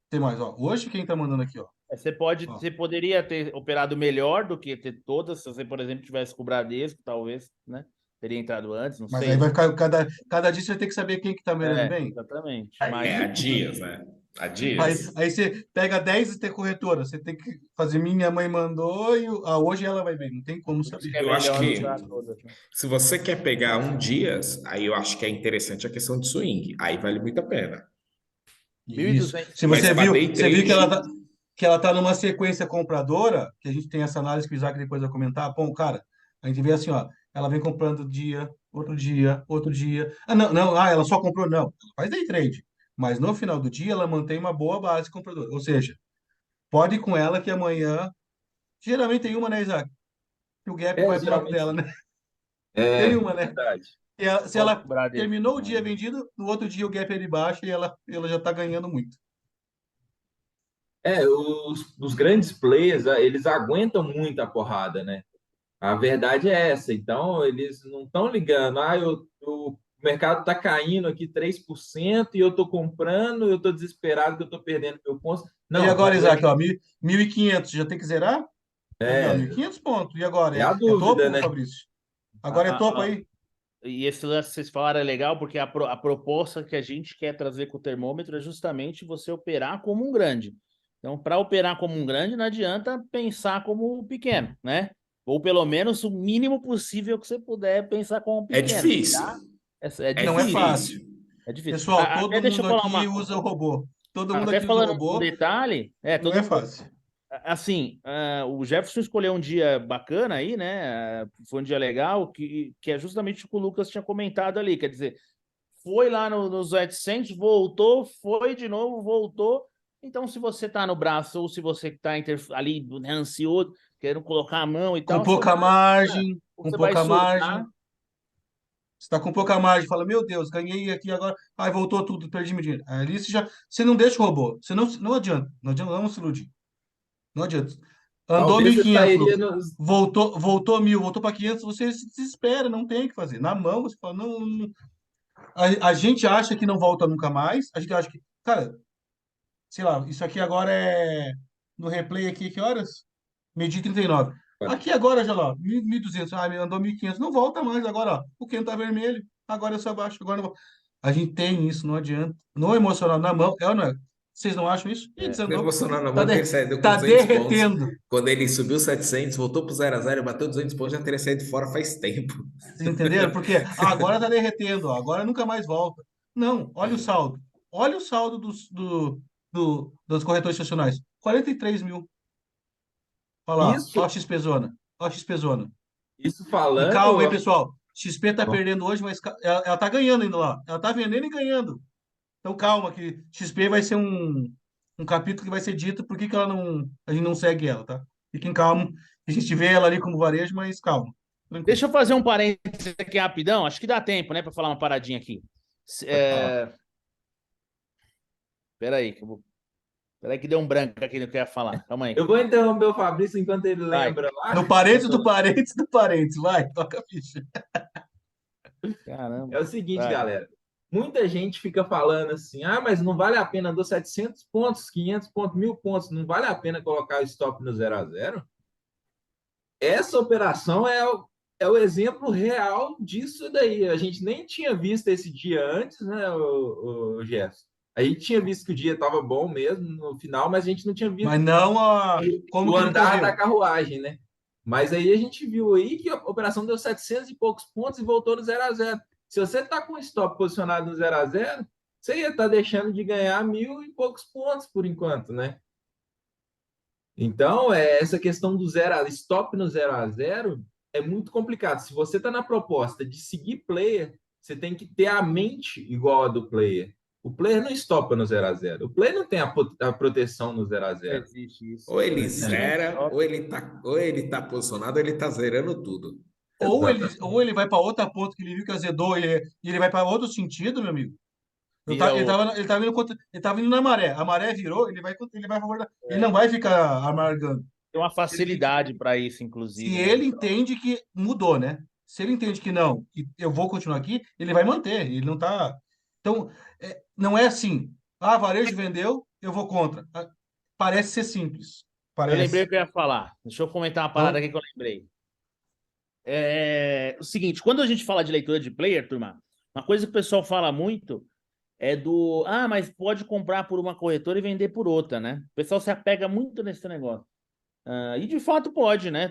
Tem mais, ó. Hoje quem tá mandando aqui, ó. Ó. Você poderia ter operado melhor do que ter todas, se você, por exemplo, tivesse com o Bradesco, talvez, né? Teria entrado antes, não Mas sei. aí vai ficar, cada dia você vai ter que saber quem que tá melhorando bem. Exatamente. Há dias, né? Há Aí, dias. aí você pega 10 e tem corretora. Você tem que fazer minha mãe mandou e hoje ela vai ver. Não tem como Por isso saber. que é Eu acho melhor que usar todas, né? se você quer pegar um dias, aí eu acho que é interessante a questão de swing. Aí vale muito a pena. Isso. 1.200 Se Mas você para viu, day você viu trade, que ela tá numa sequência compradora, que a gente tem essa análise que o Isaac depois vai comentar. Pô, cara, a gente vê assim, ó, ela vem comprando dia, outro dia, outro dia. Ah, não, não, ela só comprou, não. Ela faz day trade. Mas no final do dia ela mantém uma boa base compradora. Ou seja, pode ir com ela que amanhã, geralmente tem uma, né, Isaac? Que o gap vai pro lado Geralmente dela, né? Tem é uma, né? verdade. Se Pode ela cobrar dele. terminou o dia vendido, no outro dia o gap é de baixo e ela já tá ganhando muito. Os grandes players, eles aguentam muito a porrada, né? A verdade é essa. Então, eles não estão ligando. O mercado está caindo aqui 3% e eu estou comprando, eu estou desesperado que eu estou perdendo meu ponto. E Não, agora, Isaac, realmente ó, 1.500, já tem que zerar? Aí, ó, é, 1.500 pontos. E agora? é a É dúvida, topo, né? Fabrício? Agora é A- topo a- a- aí? E esse lance que vocês falaram é legal, porque a proposta que a gente quer trazer com o termômetro é justamente você operar como um grande. Então, para operar como um grande, não adianta pensar como um pequeno, né? Ou pelo menos o mínimo possível que você puder pensar como um é pequeno. difícil. É É Não é difícil, fácil. difícil. é difícil. Pessoal, Até todo deixa eu mundo falar aqui usa o robô. Todo mundo até aqui usa o falando um robô. detalhe, Não todo é mundo, fácil. assim, o Jefferson escolheu um dia bacana aí, né? Foi um dia legal, que é justamente o que o Lucas tinha comentado ali. Quer dizer, foi lá nos 700, voltou, foi de novo, voltou. Então, se você tá no braço ou se você tá ali, né, ansioso, querendo colocar a mão e Com tal, pouca margem, com você vai pouca surtar. margem. Você está com pouca margem, fala, meu Deus, ganhei aqui agora, ai, voltou tudo, perdi meu dinheiro. Ali você não deixa o robô, não adianta, não se iludir, não adianta. Andou Talvez você 1.500, sairia nos. voltou 1.000, voltou para 500, você se desespera, não tem o que fazer. Na mão, você fala, não. A gente acha que não volta nunca mais, a gente acha que, cara, sei lá, isso aqui agora é no replay aqui, que horas? Meio-dia e 39. Aqui agora, já lá, 1.200, andou 1.500, não volta mais agora, ó. O Ken tá vermelho, agora eu só baixo, agora não volta. A gente tem isso, não adianta. No emocional, na mão, é ou não é? Vocês não acham isso? Ih, O desandou. Bolsonaro na Tá, mão teria saído com tá 200 pontos. derretendo. Quando ele subiu 700, voltou pro 0-0, bateu 200 pontos, já teria saído fora faz tempo. Vocês entenderam? Porque agora tá derretendo, ó, agora nunca mais volta. Não, olha o saldo. Olha o saldo dos corretores institucionais. 43 mil. Olha lá, Isso, ó a XP Zona. Ó a XP Zona. isso E calma falando. aí, pessoal. XP tá perdendo hoje, mas ela tá ganhando ainda lá. Ela tá vendendo e ganhando. Então calma, que XP vai ser um capítulo que vai ser dito por que que a gente não segue ela, tá? Fiquem calmos. A gente vê ela ali como varejo, mas calma. Tranquilo. Deixa eu fazer um parênteses aqui rapidão. Acho que dá tempo, né, para falar uma paradinha aqui. Pode falar. Peraí, peraí que deu um branco aqui no que eu ia falar. Calma aí. Eu vou interromper o Fabrício enquanto ele Vai. lembra lá. No parênteses do parênteses do parênteses. Vai, toca a ficha. Caramba. É o seguinte, Vai. galera. Muita gente fica falando assim, mas não vale a pena, andou 700 pontos, 500 pontos, 1.000 pontos, não vale a pena colocar o stop no 0-0? Essa operação é o exemplo real disso daí. A gente nem tinha visto esse dia antes, né, o Gerson? A gente tinha visto que o dia estava bom mesmo no final, mas a gente não tinha visto Mas não como o que ele andar da correu. carruagem, né? Mas aí a gente viu aí que a operação deu 700 e poucos pontos e voltou no 0-0. Se você está com o stop posicionado no 0-0, você ia estar deixando de ganhar 1.000 e poucos pontos por enquanto, né? Então, essa questão do stop no 0-0 é muito complicado. Se você está na proposta de seguir player, você tem que ter a mente igual a do player. O player não stopa no 0-0. O player não tem a proteção no 0-0. Existe isso. Ou ele Existe um zera, stop. ou ele tá posicionado, ou ele tá zerando tudo. Ou ele vai para outra ponta que ele viu que azedou e ele vai para outro sentido, meu amigo. Vira o... Ele tava ele tava indo na maré. A maré virou, ele vai a favor ele não vai ficar amargando. Tem uma Ele, facilidade para isso, se inclusive, né? ele entende que mudou, né? Se ele entende que não, e eu vou continuar aqui, ele vai manter. Ele não tá. Então, não é assim. Ah, varejo vendeu, eu vou contra. Parece ser simples. Eu lembrei o Parece. que eu ia falar. Deixa eu comentar uma parada Então, aqui que eu lembrei. O seguinte, quando a gente fala de leitura de player, turma, uma coisa que o pessoal fala muito é mas pode comprar por uma corretora e vender por outra, né? O pessoal se apega muito nesse negócio. E de fato pode, né?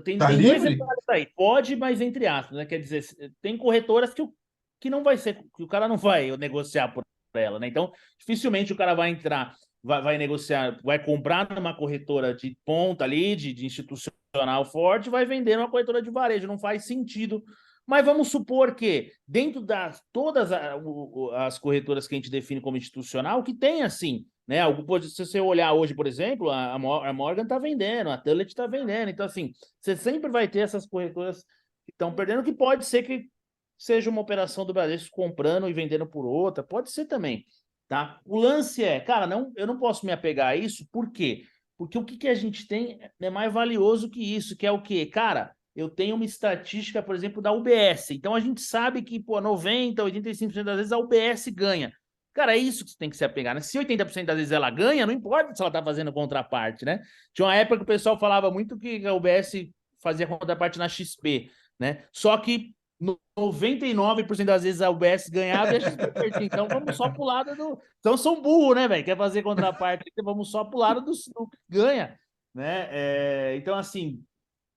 Tem tá dois livre? detalhes aí. Pode, mas entre aspas, né? Quer dizer, tem corretoras que não vai ser, que o cara não vai negociar por ela, né? Então, dificilmente o cara vai entrar, vai negociar, vai comprar numa corretora de ponta ali, de institucional forte, vai vender numa corretora de varejo. Não faz sentido. Mas vamos supor que, dentro das todas as corretoras que a gente define como institucional, que tem assim, né? Se você olhar hoje, por exemplo, a Morgan está vendendo, a Tullet está vendendo. Então, assim, você sempre vai ter essas corretoras que estão perdendo, que pode ser que seja uma operação do Bradesco comprando e vendendo por outra, pode ser também, tá? O lance cara, eu não posso me apegar a isso, por quê? Porque o que a gente tem é mais valioso que isso, que é o quê? Cara, eu tenho uma estatística, por exemplo, da UBS. Então, a gente sabe que, 90%, 85% das vezes a UBS ganha. Cara, é isso que você tem que se apegar, né? Se 80% das vezes ela ganha, não importa se ela tá fazendo contraparte, né? Tinha uma época que o pessoal falava muito que a UBS fazia contraparte na XP, né? Só que 99% das vezes a UBS ganhava e a XP perdia. Então vamos só pro lado do... Então são burro, né, velho? Quer fazer contraparte, vamos só pro lado do que ganha, né? Então, assim,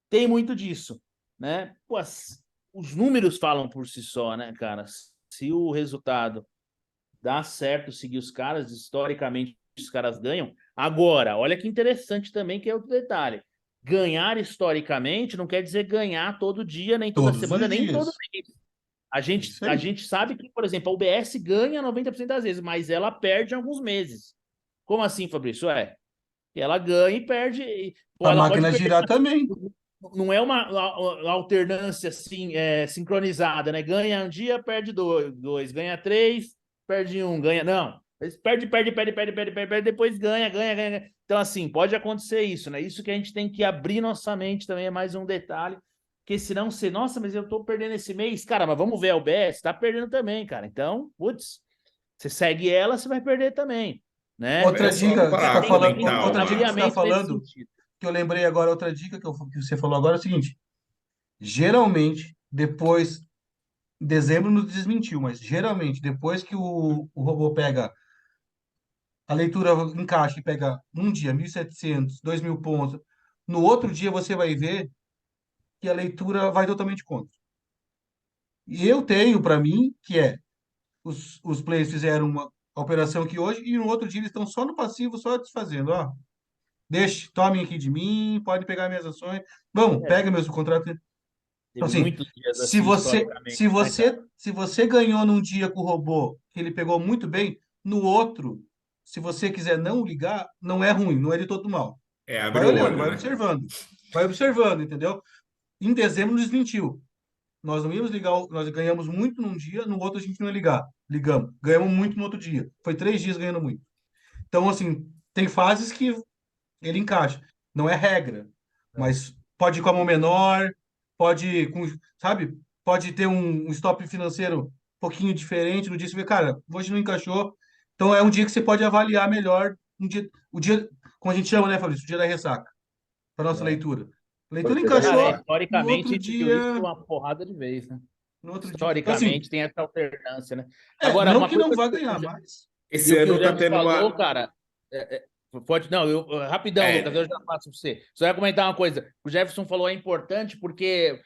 tem muito disso, né? Pô, os números falam por si só, né, cara? Se o resultado dá certo seguir os caras, historicamente os caras ganham. Agora, olha que interessante também, que é outro detalhe. Ganhar historicamente não quer dizer ganhar todo dia, nem toda Todos semana, os nem todo dias. mês. Isso A aí. gente sabe que, por exemplo, a UBS ganha 90% das vezes, mas ela perde em alguns meses. Como assim, Fabrício? Ela ganha e perde. A Ela pode máquina perder. girar também. Não é uma alternância assim, sincronizada, né? Ganha um dia, perde dois, ganha três, perde um, ganha. Não. Perde, depois ganha. Então, assim, pode acontecer isso, né? Isso que a gente tem que abrir nossa mente também, é mais um detalhe. Porque senão você, nossa, mas eu tô perdendo esse mês. Cara, mas vamos ver a UBS, tá perdendo também, cara. Então, putz, você segue ela, você vai perder também, né? Outra É só dica que você está para falando, Tem que comentar outra dica abrir que a você está mente nesse falando, sentido. que eu lembrei agora, outra dica que você falou agora é o seguinte: geralmente, depois, em dezembro nos desmentiu, mas geralmente, depois que o robô pega a leitura encaixa e pega um dia 1.700, 2.000 pontos, no outro dia você vai ver que a leitura vai totalmente contra. E eu tenho para mim que os players fizeram uma operação aqui hoje e no outro dia eles estão só no passivo, só desfazendo, ó. Deixe, tomem aqui de mim, pode pegar minhas ações. Vamos, É, pega meus contratos. Então, teve assim, muitos dias assim historicamente, né, cara? se você ganhou num dia com o robô, que ele pegou muito bem, no outro, se você quiser não ligar, não é ruim, não é de todo mal. é Vai abrir o olhando, olho, né? vai observando, entendeu? Em dezembro desmentiu. Nós não íamos ligar, nós ganhamos muito num dia, no outro a gente não ia ligar. Ligamos, ganhamos muito no outro dia. Foi 3 dias ganhando muito. Então, assim, tem fases que ele encaixa. Não é regra, mas pode ir com a mão menor, pode ir com, sabe? Pode ter um stop financeiro um pouquinho diferente no dia. Você vê, cara, hoje não encaixou. Então é um dia que você pode avaliar melhor o dia, como a gente chama, né, Fabrício? O dia da ressaca, para nossa É, leitura. A pode leitura ser da Cara, encaixou ressaca. no historicamente outro a gente viu isso dia, uma porrada de vez, né? no outro dia. Então, assim, Historicamente tem essa alternância, né? Agora, não uma que coisa não vá que ganhar, mas e Esse o que o ano tá Jefferson tendo falou, uma. cara, pode, não, rapidão, Lucas, eu É, já faço pra você. Só ia comentar uma coisa. O Jefferson falou é importante porque,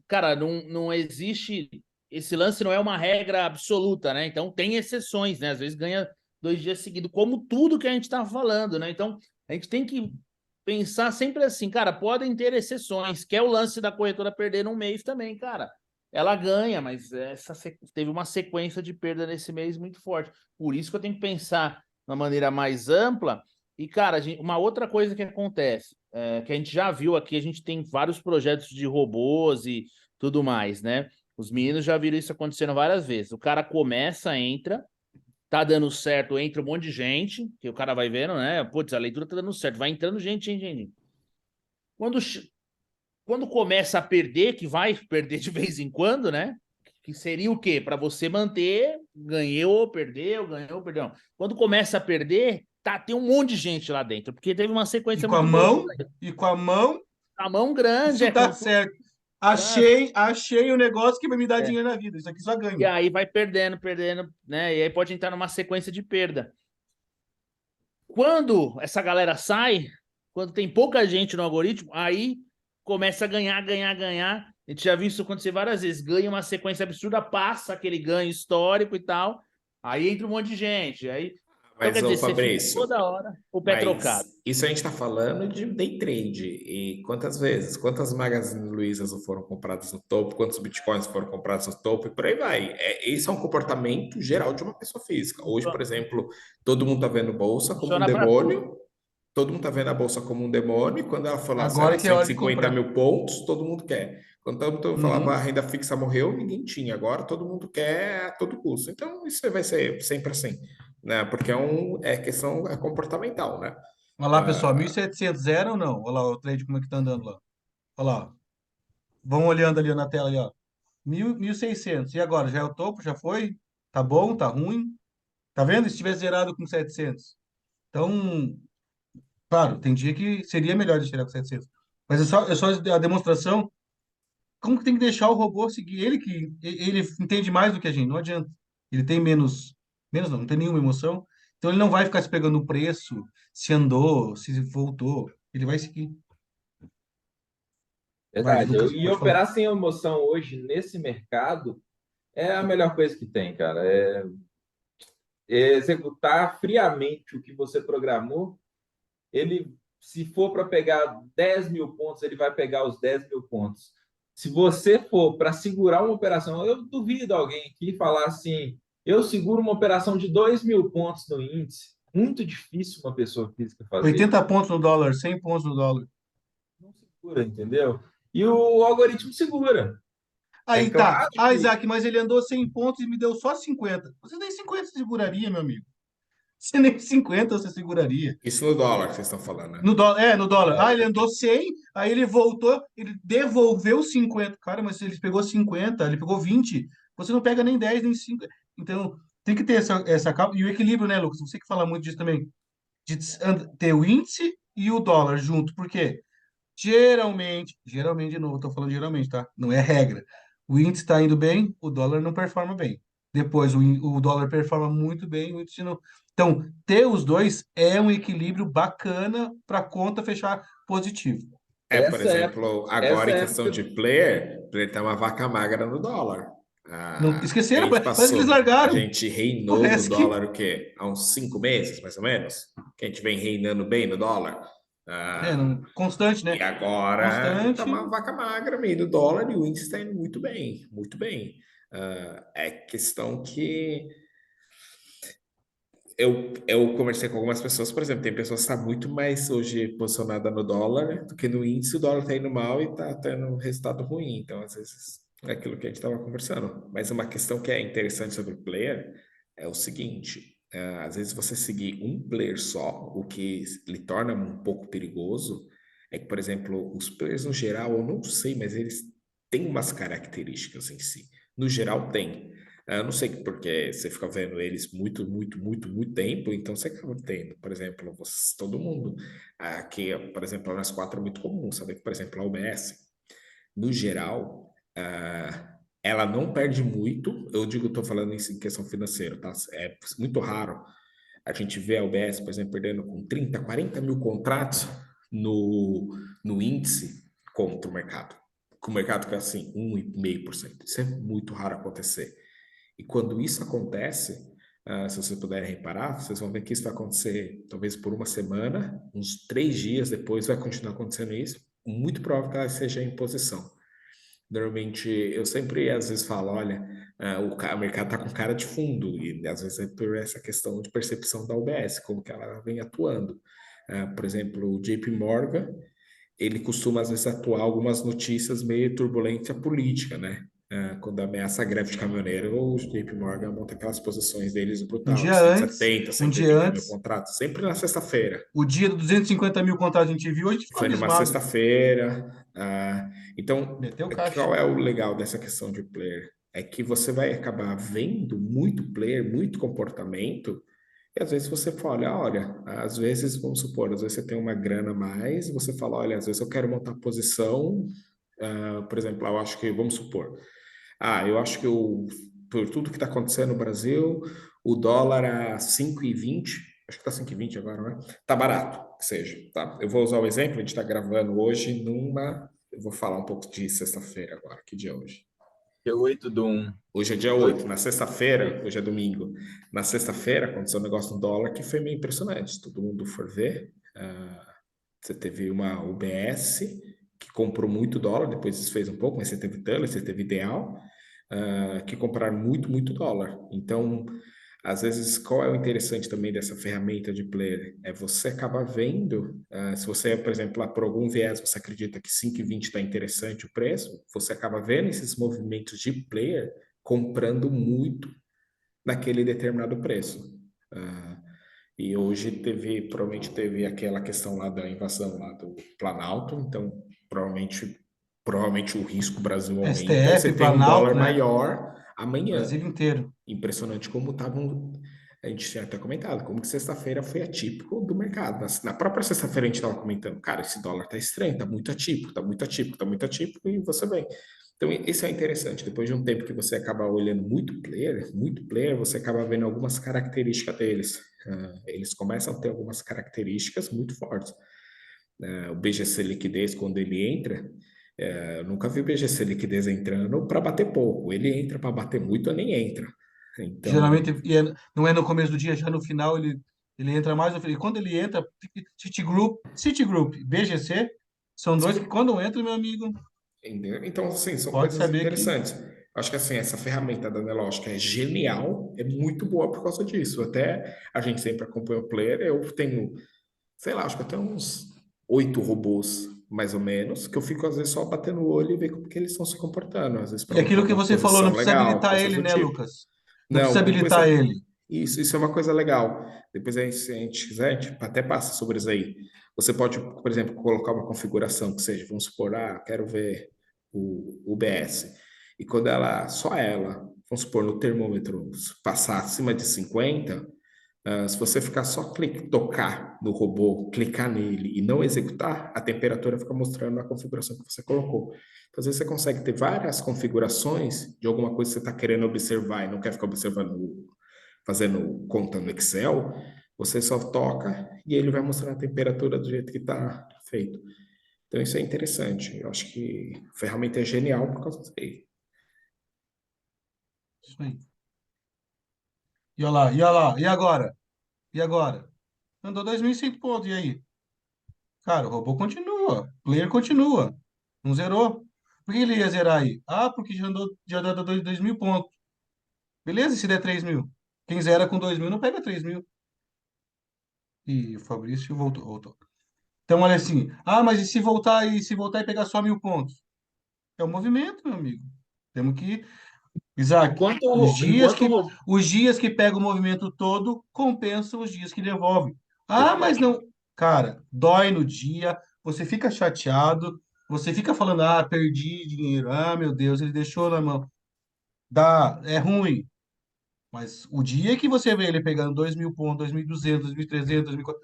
cara, não existe. Esse lance não é uma regra absoluta, né? Então tem exceções, né? Às vezes ganha 2 dias seguidos, como tudo que a gente está falando, né? Então a gente tem que pensar sempre assim, cara, podem ter exceções, que é o lance da corretora perder num mês também, cara. Ela ganha, mas teve uma sequência de perda nesse mês muito forte. Por isso que eu tenho que pensar de uma maneira mais ampla. E, cara, uma outra coisa que acontece, que a gente já viu aqui, a gente tem vários projetos de robôs e tudo mais, né? Os meninos já viram isso acontecendo várias vezes. O cara começa, entra, tá dando certo, entra um monte de gente, que o cara vai vendo, né? Putz, a leitura tá dando certo, vai entrando gente. Quando, quando começa a perder, que vai perder de vez em quando, né? Que seria o quê? Para você manter, ganhou, perdeu. Quando começa a perder, tem um monte de gente lá dentro, porque teve uma e sequência com a muito boa. mão, e com a mão, A mão grande, isso tá com tudo. certo. Achei o negócio que vai me dar É. dinheiro na vida. Isso aqui só E ganho. aí vai perdendo, né? E aí pode entrar numa sequência de perda. Quando essa galera sai, quando tem pouca gente no algoritmo, aí começa a ganhar. A gente já viu isso acontecer várias vezes. Ganha uma sequência absurda, passa aquele ganho histórico e tal. Aí entra um monte de gente. Aí, então, mas, quer ô dizer, você fica Fabrício, toda hora o pé mas trocado. isso a gente está falando de day trade. E quantas vezes? Quantas Magazine Luizas não foram compradas no topo? Quantos bitcoins foram comprados no topo? E por aí vai. Esse é um comportamento geral de uma pessoa física. Hoje, por exemplo, todo mundo está vendo bolsa como um Funciona para tudo. demônio. Todo mundo está vendo a bolsa como um demônio. E quando ela for lá, sai Agora lá que é hora de 150 comprar. mil pontos, todo mundo quer. Quando todo mundo falava a Uhum. renda fixa morreu, ninguém tinha. Agora todo mundo quer a todo custo. Então, isso vai ser sempre assim, né? Porque questão comportamental, né? Olha lá, pessoal, 1.700 zero ou não? Olha lá o trade como é que tá andando lá. Olha lá. Vão olhando ali na tela aí, ó. 1.600. E agora? Já é o topo? Já foi? Tá bom? Tá ruim? Tá vendo? Se tivesse zerado com 700. Então, claro, tem dia que seria melhor de tirar com 700. Mas é só a demonstração. Como que tem que deixar o robô seguir? Ele entende mais do que a gente, não adianta. Ele tem menos não tem nenhuma emoção. Então ele não vai ficar se pegando no preço, se andou, se voltou. Ele vai seguir. Vai, Verdade. Lucas, E pode falar. operar sem emoção hoje nesse mercado é a melhor coisa que tem, cara. executar friamente o que você programou, ele, se for para pegar 10 mil pontos, ele vai pegar os 10 mil pontos. Se você for para segurar uma operação, eu duvido alguém aqui falar assim, eu seguro uma operação de 2 mil pontos no índice. Muito difícil uma pessoa física fazer 80 isso. pontos no dólar, 100 pontos no dólar. Não segura, entendeu? E o algoritmo segura. É Aí tá. claro Ah, que Isaac, mas ele andou 100 pontos e me deu só 50. Você nem 50 seguraria, meu amigo. Você nem 50 você seguraria. Isso no dólar que vocês estão falando, né? No dólar, no dólar. Ah, ele andou 100, aí ele voltou, ele devolveu 50. Cara, mas ele pegou 50, ele pegou 20. Você não pega nem 10 nem 5. Então, tem que ter essa calma. E o equilíbrio, né, Lucas? Você que fala muito disso também. De ter o índice e o dólar junto. Por quê? Geralmente de novo, estou falando geralmente, tá? Não é regra. O índice está indo bem, o dólar não performa bem. Depois, o dólar performa muito bem, o índice não. Então, ter os dois é um equilíbrio bacana para a conta fechar positivo. Por essa é, exemplo, agora essa em é a questão época. de player tá uma vaca magra no dólar. Não, A esqueceram, gente parece que eles a largaram. gente reinou no Parece que. dólar o quê? Há uns 5 meses, mais ou menos, que a gente vem reinando bem no dólar. Constante, E né? agora tá Constante. uma vaca magra meio do dólar e o índice está indo muito bem, muito bem. É questão que eu conversei com algumas pessoas, por exemplo, tem pessoas que estão muito mais hoje posicionada no dólar do que no índice, o dólar está indo mal e está tendo um resultado ruim. Então, às vezes, é aquilo que a gente estava conversando. Mas uma questão que é interessante sobre o player é o seguinte: às vezes você seguir um player só, o que lhe torna um pouco perigoso, é que, por exemplo, os players no geral, eu não sei, mas eles têm umas características em si. No geral, tem. Eu não sei porque você fica vendo eles muito, muito, muito, muito tempo, então você acaba tendo, por exemplo, todo mundo. Aqui, por exemplo, nas quatro é muito comum, sabe que, por exemplo, a UBS, no geral, ela não perde muito, eu digo, estou falando isso em questão financeira, tá? É muito raro a gente ver a UBS, por exemplo, perdendo com 30, 40 mil contratos no índice contra o mercado. Com o mercado que é assim, 1,5%. Isso é muito raro acontecer. E quando isso acontece, se vocês puderem reparar, vocês vão ver que isso vai acontecer talvez por uma semana, uns 3 dias depois vai continuar acontecendo isso. Muito provável que ela seja em posição. Normalmente, eu sempre às vezes falo, olha, o mercado está com cara de fundo, e às vezes é por essa questão de percepção da UBS, como que ela vem atuando. Por exemplo, o JP Morgan, ele costuma às vezes atuar algumas notícias meio turbulência política, né? Quando ameaça a greve de caminhoneiro, o JP Morgan monta aquelas posições deles Um brutal, de dia antes, 170, um dia 180 mil antes, contratos, sempre na sexta-feira. o dia dos 250 mil contatos que a gente viu, a gente ficou Foi numa abismado. sexta-feira. Então, Meteu caixa. qual é o legal dessa questão de player? É que você vai acabar vendo muito player, muito comportamento, e às vezes você fala, olha, às vezes, vamos supor, às vezes você tem uma grana a mais, você fala, olha, às vezes eu quero montar posição, por exemplo, eu acho que, vamos supor, eu acho que por tudo que está acontecendo no Brasil, o dólar a 5,20, acho que está 5,20 agora, né? Tá barato, que seja, tá? Eu vou usar o exemplo, a gente está gravando hoje eu vou falar um pouco de sexta-feira agora, que dia é hoje? Dia 8 do 1. Hoje é dia 8. 8, na sexta-feira, hoje é domingo. Na sexta-feira aconteceu um negócio no dólar que foi meio impressionante. Todo mundo for ver. Você teve uma UBS que comprou muito dólar, depois desfez um pouco, mas você teve Teller, você teve Ideal, que compraram muito, muito dólar. Então, às vezes, qual é o interessante também dessa ferramenta de player? É você acabar vendo, se você, por exemplo, lá por algum viés, você acredita que 5,20 está interessante o preço, você acaba vendo esses movimentos de player comprando muito naquele determinado preço. E hoje provavelmente teve aquela questão lá da invasão lá do Planalto, então provavelmente o risco Brasil aumenta e você STF, tem um Planalto, dólar né? maior amanhã. Brasil inteiro. Impressionante como estavam. A gente tinha até comentado, como que sexta-feira foi atípico do mercado. Na própria sexta-feira a gente estava comentando, cara, esse dólar tá estranho, tá muito atípico, tá muito atípico, tá muito atípico, e você vem. Então, isso é interessante. Depois de um tempo que você acaba olhando muito player, você acaba vendo algumas características deles. Eles começam a ter algumas características muito fortes. O BGC Liquidez, quando ele entra, eu nunca vi o BGC Liquidez entrando para bater pouco. Ele entra para bater muito ou nem entra. Então, Geralmente não é no começo do dia, já no final ele entra mais. E quando ele entra, Citigroup, BGC, são dois que sim, quando entram, meu amigo, entendeu? Então, assim, são pode coisas saber que. interessantes. Acho que assim, essa ferramenta da Nelogic é genial, é muito boa por causa disso. Até a gente sempre acompanha o player, eu tenho, sei lá, acho que até uns 8 robôs, mais ou menos, que eu fico às vezes só batendo o olho e ver como que eles estão se comportando, às vezes para E botar aquilo que uma você falou, não posição precisa legal, habilitar coisas ele, do né, tipo. Lucas? Não precisa Não, habilitar ele. isso é uma coisa legal. Depois, aí, se a gente quiser, a gente até passa sobre isso aí. Você pode, por exemplo, colocar uma configuração que seja, vamos supor, quero ver o UBS. E quando só ela, vamos supor, no termômetro passar acima de 50, se você ficar só tocar no robô, clicar nele e não executar, a temperatura fica mostrando a configuração que você colocou. Então, às vezes você consegue ter várias configurações de alguma coisa que você está querendo observar e não quer ficar observando, fazendo conta no Excel, você só toca e ele vai mostrar a temperatura do jeito que está feito. Então, isso é interessante. Eu acho que a ferramenta é genial por causa disso aí. Isso aí. E olha lá, e agora? E agora? Andou 2.100 pontos, e aí? Cara, o robô continua, o player continua, não zerou. Por que ele ia zerar aí? Ah, porque já deu 2.000 pontos. Beleza, e se der 3.000? Quem zera com 2.000 não pega 3.000. E o Fabrício voltou. Então, olha assim, ah, mas e se voltar e pegar só 1.000 pontos? É o movimento, meu amigo. Temos que, Isaac, Enquanto, os o- dias enquanto o que robô. os dias que pega o movimento todo compensam os dias que devolve. Ah, mas não, cara, dói no dia, você fica chateado, você fica falando, ah, perdi dinheiro, ah, meu Deus, ele deixou na mão. É ruim, mas o dia que você vê ele pegando 2.000 pontos, 2.200, 2.300, 2.400,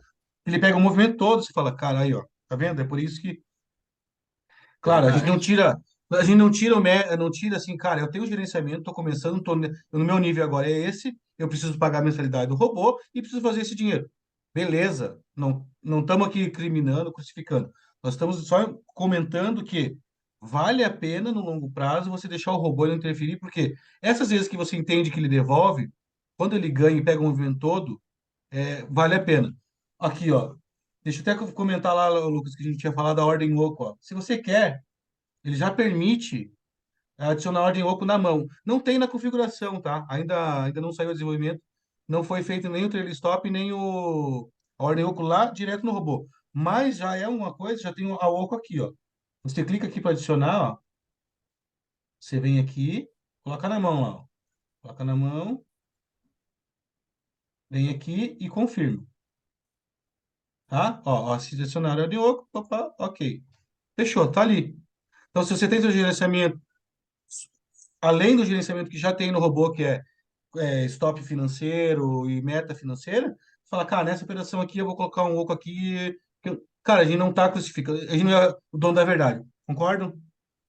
ele pega o movimento todo, você fala, cara, aí, ó, tá vendo? É por isso que claro, a gente não Verdade. tira, a gente não tira, não tira assim, cara, eu tenho gerenciamento, estou começando, no meu nível agora é esse, eu preciso pagar a mensalidade do robô e preciso fazer esse dinheiro. Beleza, não estamos aqui criminando, crucificando. Nós estamos só comentando que vale a pena no longo prazo você deixar o robô ele interferir, porque essas vezes que você entende que ele devolve, quando ele ganha e pega o movimento todo, vale a pena. Aqui, ó. Deixa eu até comentar lá, Lucas, que a gente tinha falado da ordem oco, ó. Se você quer ele já permite adicionar a ordem oco na mão. Não tem na configuração, tá? Ainda não saiu o desenvolvimento. Não foi feito nem o trailer stop, nem a ordem oco lá direto no robô. Mas já é uma coisa, já tem a oco aqui, ó. Você clica aqui para adicionar, ó. Você vem aqui, coloca na mão lá, ó. Coloca na mão, vem aqui e confirma, tá? Ó, se adicionar a ordem oco, opa, ok. Fechou, tá ali. Então, se você tem seu gerenciamento, além do gerenciamento que já tem no robô, que é stop financeiro e meta financeira, fala, cara, nessa operação aqui eu vou colocar um oco aqui. Cara, a gente não está crucificando, a gente não é o dono da verdade, concordam?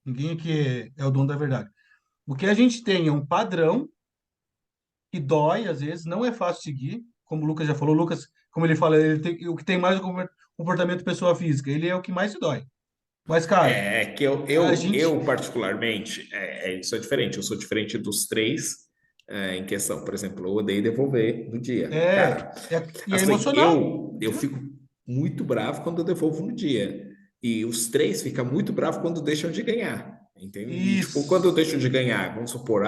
Ninguém aqui é o dono da verdade. O que a gente tem é um padrão que dói, às vezes, não é fácil seguir, como o Lucas já falou. O Lucas, como ele fala, o que tem mais é o comportamento pessoa física, ele é o que mais se dói. Mas, cara, Que eu, a eu, gente. eu particularmente, isso é diferente. Eu sou diferente dos três em questão. Por exemplo, eu odeio devolver no dia. Cara, E é assim, emocional. eu fico muito bravo quando eu devolvo no dia. E os três ficam muito bravos quando deixam de ganhar. Entende? E, tipo, quando eu Isso. deixo de ganhar, vamos supor,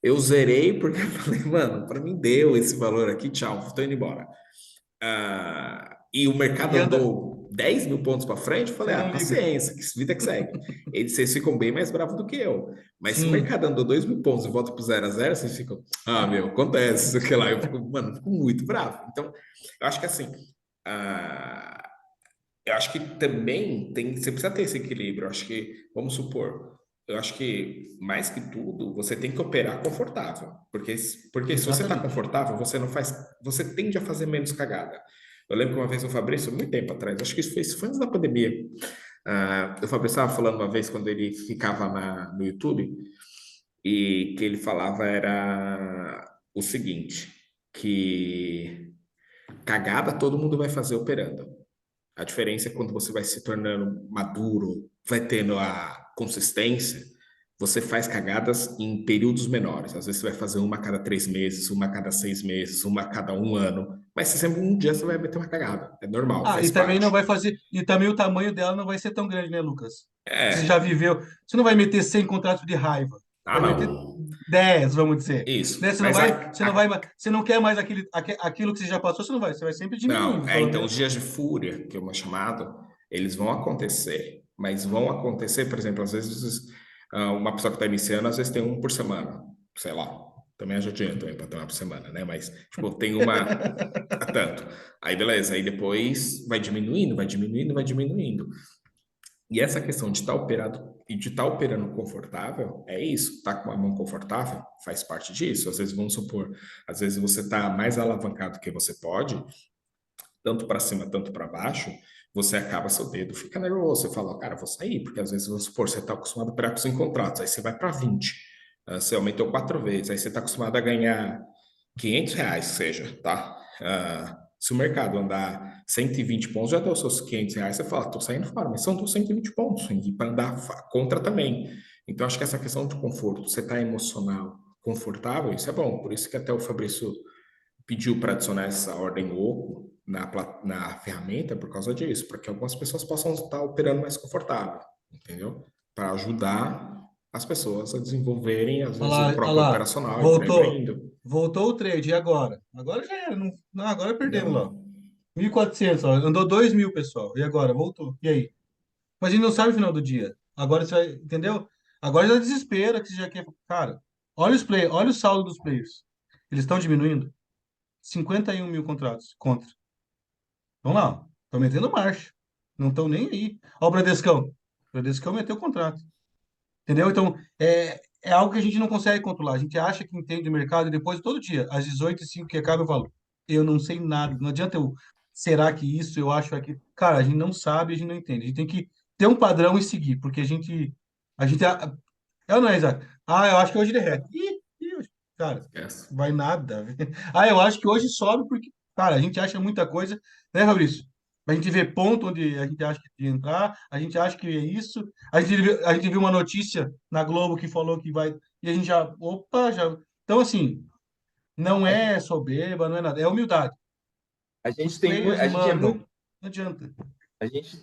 eu zerei porque eu falei, mano, para mim deu esse valor aqui, tchau, tô indo embora. E o mercado E anda. andou 10.000 pontos para frente, eu falei, Você não liga. paciência, que vida que segue. Vocês ficam bem mais bravos do que eu. Mas se o Sim, mercado andou 2.000 pontos e volta para 0 a 0, vocês ficam, meu, acontece, isso que lá. Eu fico, mano, eu fico muito bravo. Então, eu acho que assim, ah, eu acho que também você precisa ter esse equilíbrio. Eu acho que, vamos supor, eu acho que mais que tudo, você tem que operar confortável, porque se você está exatamente. confortável, você tende a fazer menos cagada. Eu lembro que uma vez o Fabrício, muito tempo atrás, acho que isso foi antes da pandemia. O Fabrício estava falando uma vez quando ele ficava no YouTube e que ele falava era o seguinte, que cagada todo mundo vai fazer operando. A diferença é quando você vai se tornando maduro, vai tendo a consistência, você faz cagadas em períodos menores. Às vezes você vai fazer uma a cada 3 meses, uma a cada 6 meses, uma a cada um ano. Mas se sempre um dia você vai meter uma cagada. É normal, Ah, faz e também não parte. vai fazer. E também o tamanho dela não vai ser tão grande, né, Lucas? Você já É. viveu. Você não vai meter 100 contratos de raiva. Ah, Vai meter não. 10, vamos dizer. Né? Isso. Você não Mas vai, você não vai, você não quer mais aquilo que você já passou, você não vai. Você vai sempre não, diminuindo, pelo então os menos. dias de fúria, que é uma chamada, eles vão acontecer. Mas vão acontecer, por exemplo, às vezes uma pessoa que está iniciando, às vezes tem um por semana. Sei lá. Também já tinha também para ter uma por semana, né? Mas, tipo, tem uma a tanto. Aí beleza, aí depois vai diminuindo, vai diminuindo, vai diminuindo. E essa questão de estar operado e de estar operando confortável, é isso. Tá com uma mão confortável faz parte disso. Às vezes, vamos supor, às vezes você está mais alavancado que você pode, tanto para cima, tanto para baixo, você acaba seu dedo, fica nervoso. Você fala, cara, vou sair, porque às vezes, vamos supor, você está acostumado a operar com 100 contratos, aí você vai para 20, você aumentou 4 vezes, aí você está acostumado a ganhar R$ 500, seja, tá? Se o mercado andar 120 pontos, já deu seus R$ 500, você fala, tô saindo fora, mas são 120 pontos, e para andar contra também. Então, acho que essa questão de conforto, você tá emocional, confortável, isso é bom. Por isso que até o Fabrício pediu para adicionar essa ordem oco na ferramenta por causa disso, para que algumas pessoas possam estar operando mais confortável, entendeu? Para ajudar as pessoas a desenvolverem, às Olha vezes, o lá, olha próprio lá. operacional e por aí vai Voltou. indo. Voltou o trade. E agora? Agora já era. Não, não, agora perdemos lá. Não, 1.400, ó. Andou 2.000, pessoal. E agora? Voltou. E aí? Mas a gente não sabe o final do dia. Agora você vai, entendeu? Agora já desespera que você já quer. Cara, olha o saldo dos players. Eles estão diminuindo. 51 mil contratos contra. Vamos lá. Estão metendo marcha. Não estão nem aí. Olha o Bradescão. O Bradescão meteu o contrato. Entendeu? Então, é algo que a gente não consegue controlar. A gente acha que entende o mercado e depois, todo dia, às 18h05 que acaba, eu falo, eu não sei nada. Não adianta eu, será que isso, eu acho aqui. Cara, a gente não sabe, a gente não entende. A gente tem que ter um padrão e seguir, porque é ou não é, Isaac? Ah, eu acho que hoje derrete. Cara, esquece. vai nada. Ah, eu acho que hoje sobe porque, cara, a gente acha muita coisa, né, Fabrício? A gente vê ponto onde a gente acha que de entrar, a gente acha que é isso. A gente viu uma notícia na Globo que falou que vai. E a gente já. Opa, já. Então, assim, não A gente, é soberba, não é nada, é humildade. a Os gente tem, players a gente é muito, mandam. Não adianta. a gente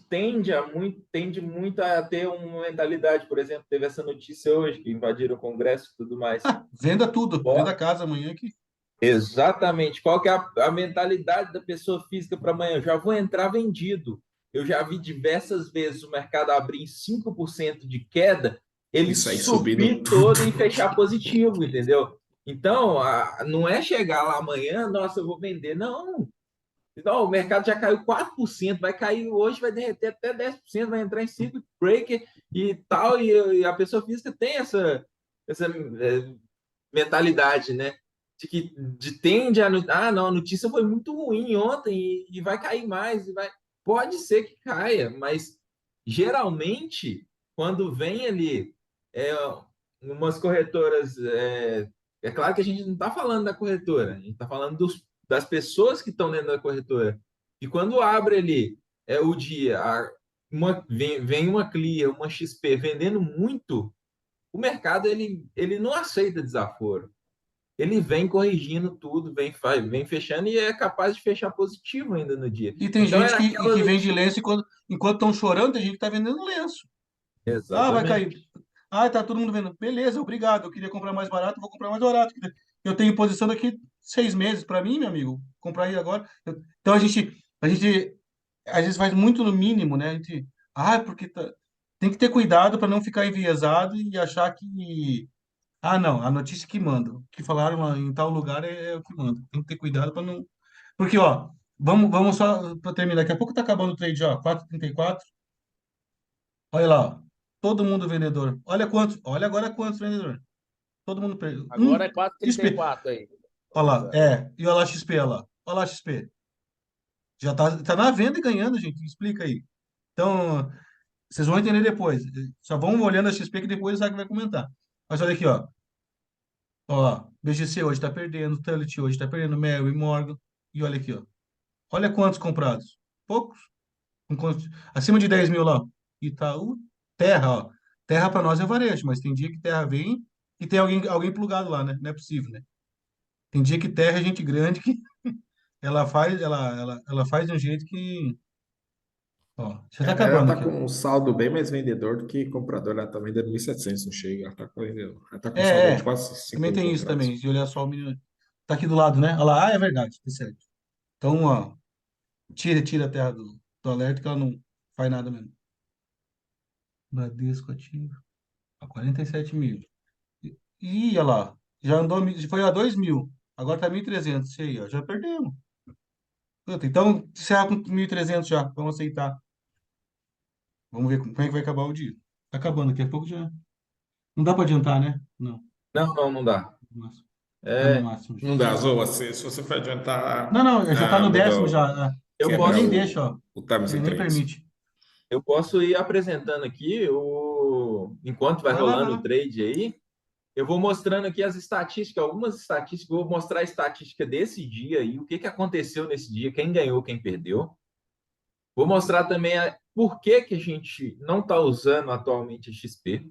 tende muito a ter uma mentalidade, por exemplo, teve essa notícia hoje que invadiram o Congresso e tudo mais. Venda tudo, venda Qual- a casa amanhã que. Exatamente. Qual que é a mentalidade da pessoa física para amanhã? Eu já vou entrar vendido. Eu já vi diversas vezes o mercado abrir em 5% de queda, ele Isso aí subindo subir todo e fechar positivo, entendeu? Então, não é chegar lá amanhã, nossa, eu vou vender. Não. Então, o mercado já caiu 4%, vai cair hoje, vai derreter até 10%, vai entrar em circuit breaker e tal, e a pessoa física tem essa mentalidade, né? De que tende a não, a notícia foi muito ruim ontem e vai cair mais, e vai. Pode ser que caia, mas geralmente, quando vem ali é, umas corretoras, é claro que a gente não está falando da corretora, a gente está falando das pessoas que estão dentro da corretora. E quando abre ali o dia, vem uma Clear, uma XP vendendo muito, o mercado ele não aceita desaforo. Ele vem corrigindo tudo, vem fechando e é capaz de fechar positivo ainda no dia. E tem Então gente é que aquela. vende lenço enquanto estão chorando, tem gente que está vendendo lenço. Ah, vai cair. Exatamente. Ah, tá todo mundo vendo. Beleza, obrigado. Eu queria comprar mais barato, vou comprar mais barato. Eu tenho posição daqui 6 meses para mim, meu amigo. Comprar aí agora. Então a gente às vezes faz muito no mínimo, né? Porque tem que ter cuidado para não ficar enviesado e achar que, não, a notícia que manda, o que falaram lá em tal lugar é o que manda. Tem que ter cuidado para não. Porque, ó, vamos só para terminar. Daqui a pouco tá acabando o trade, ó, 4,34. Olha lá, ó. Todo mundo vendedor. Olha agora quantos vendedores. Todo mundo perdeu. Agora é quatro trinta e XP. quatro aí. Olha lá, Exato. E olha lá XP, olha lá. Olha lá XP. Já tá na venda e ganhando, gente. Explica aí. Então, vocês vão entender depois. Só vão olhando a XP que depois o Isaac vai comentar. Mas olha aqui, ó. Ó, BGC hoje tá perdendo, Tullett hoje tá perdendo, Mary, Morgan. E olha aqui, ó. Olha quantos comprados. Poucos. Acima de 10 mil lá. Itaú, Terra, ó. Terra para nós é varejo, mas tem dia que terra vem e tem alguém plugado lá, né? Não é possível, né? Tem dia que terra é gente grande que ela faz de um jeito que. Ó, já tá Ela acabando tá aqui, ó. com um saldo bem mais vendedor do que comprador. Ela tá vendendo 1.700 no chega. Ela tá com um saldo É, aí de é. quase 5 Também mil tem isso também, comprados. de olhar só o menino. Tá aqui do lado, né? Olha lá, é verdade, tá certo. Então, ó, tira a terra do alerta que ela não faz nada mesmo. Bradesco ativo. A 47 mil. Ih, olha lá. Já andou, foi a 2 mil. Agora tá 1.300. Isso aí, ó. Já perdemos. Puta, então, encerra com 1.300 já. Vamos aceitar. Vamos ver como é que vai acabar o dia. Tá acabando, daqui a pouco já. Não dá para adiantar, né? Não. Não, não, não dá. No máximo. Tá no É, máximo já. Não dá, Zoa. Se você for adiantar, Não, não, já tá no décimo mudou, já. Ah, eu ele quebra nem posso, deixa, ó. o Times Ele em nem 3. permite. eu posso ir apresentando aqui enquanto vai Vai lá, vai rolando o lá. trade aí, eu vou mostrando aqui as estatísticas, algumas estatísticas, vou mostrar a estatística desse dia aí, o que que aconteceu nesse dia, quem ganhou, quem perdeu. Vou mostrar também por que que a gente não está usando atualmente a XP.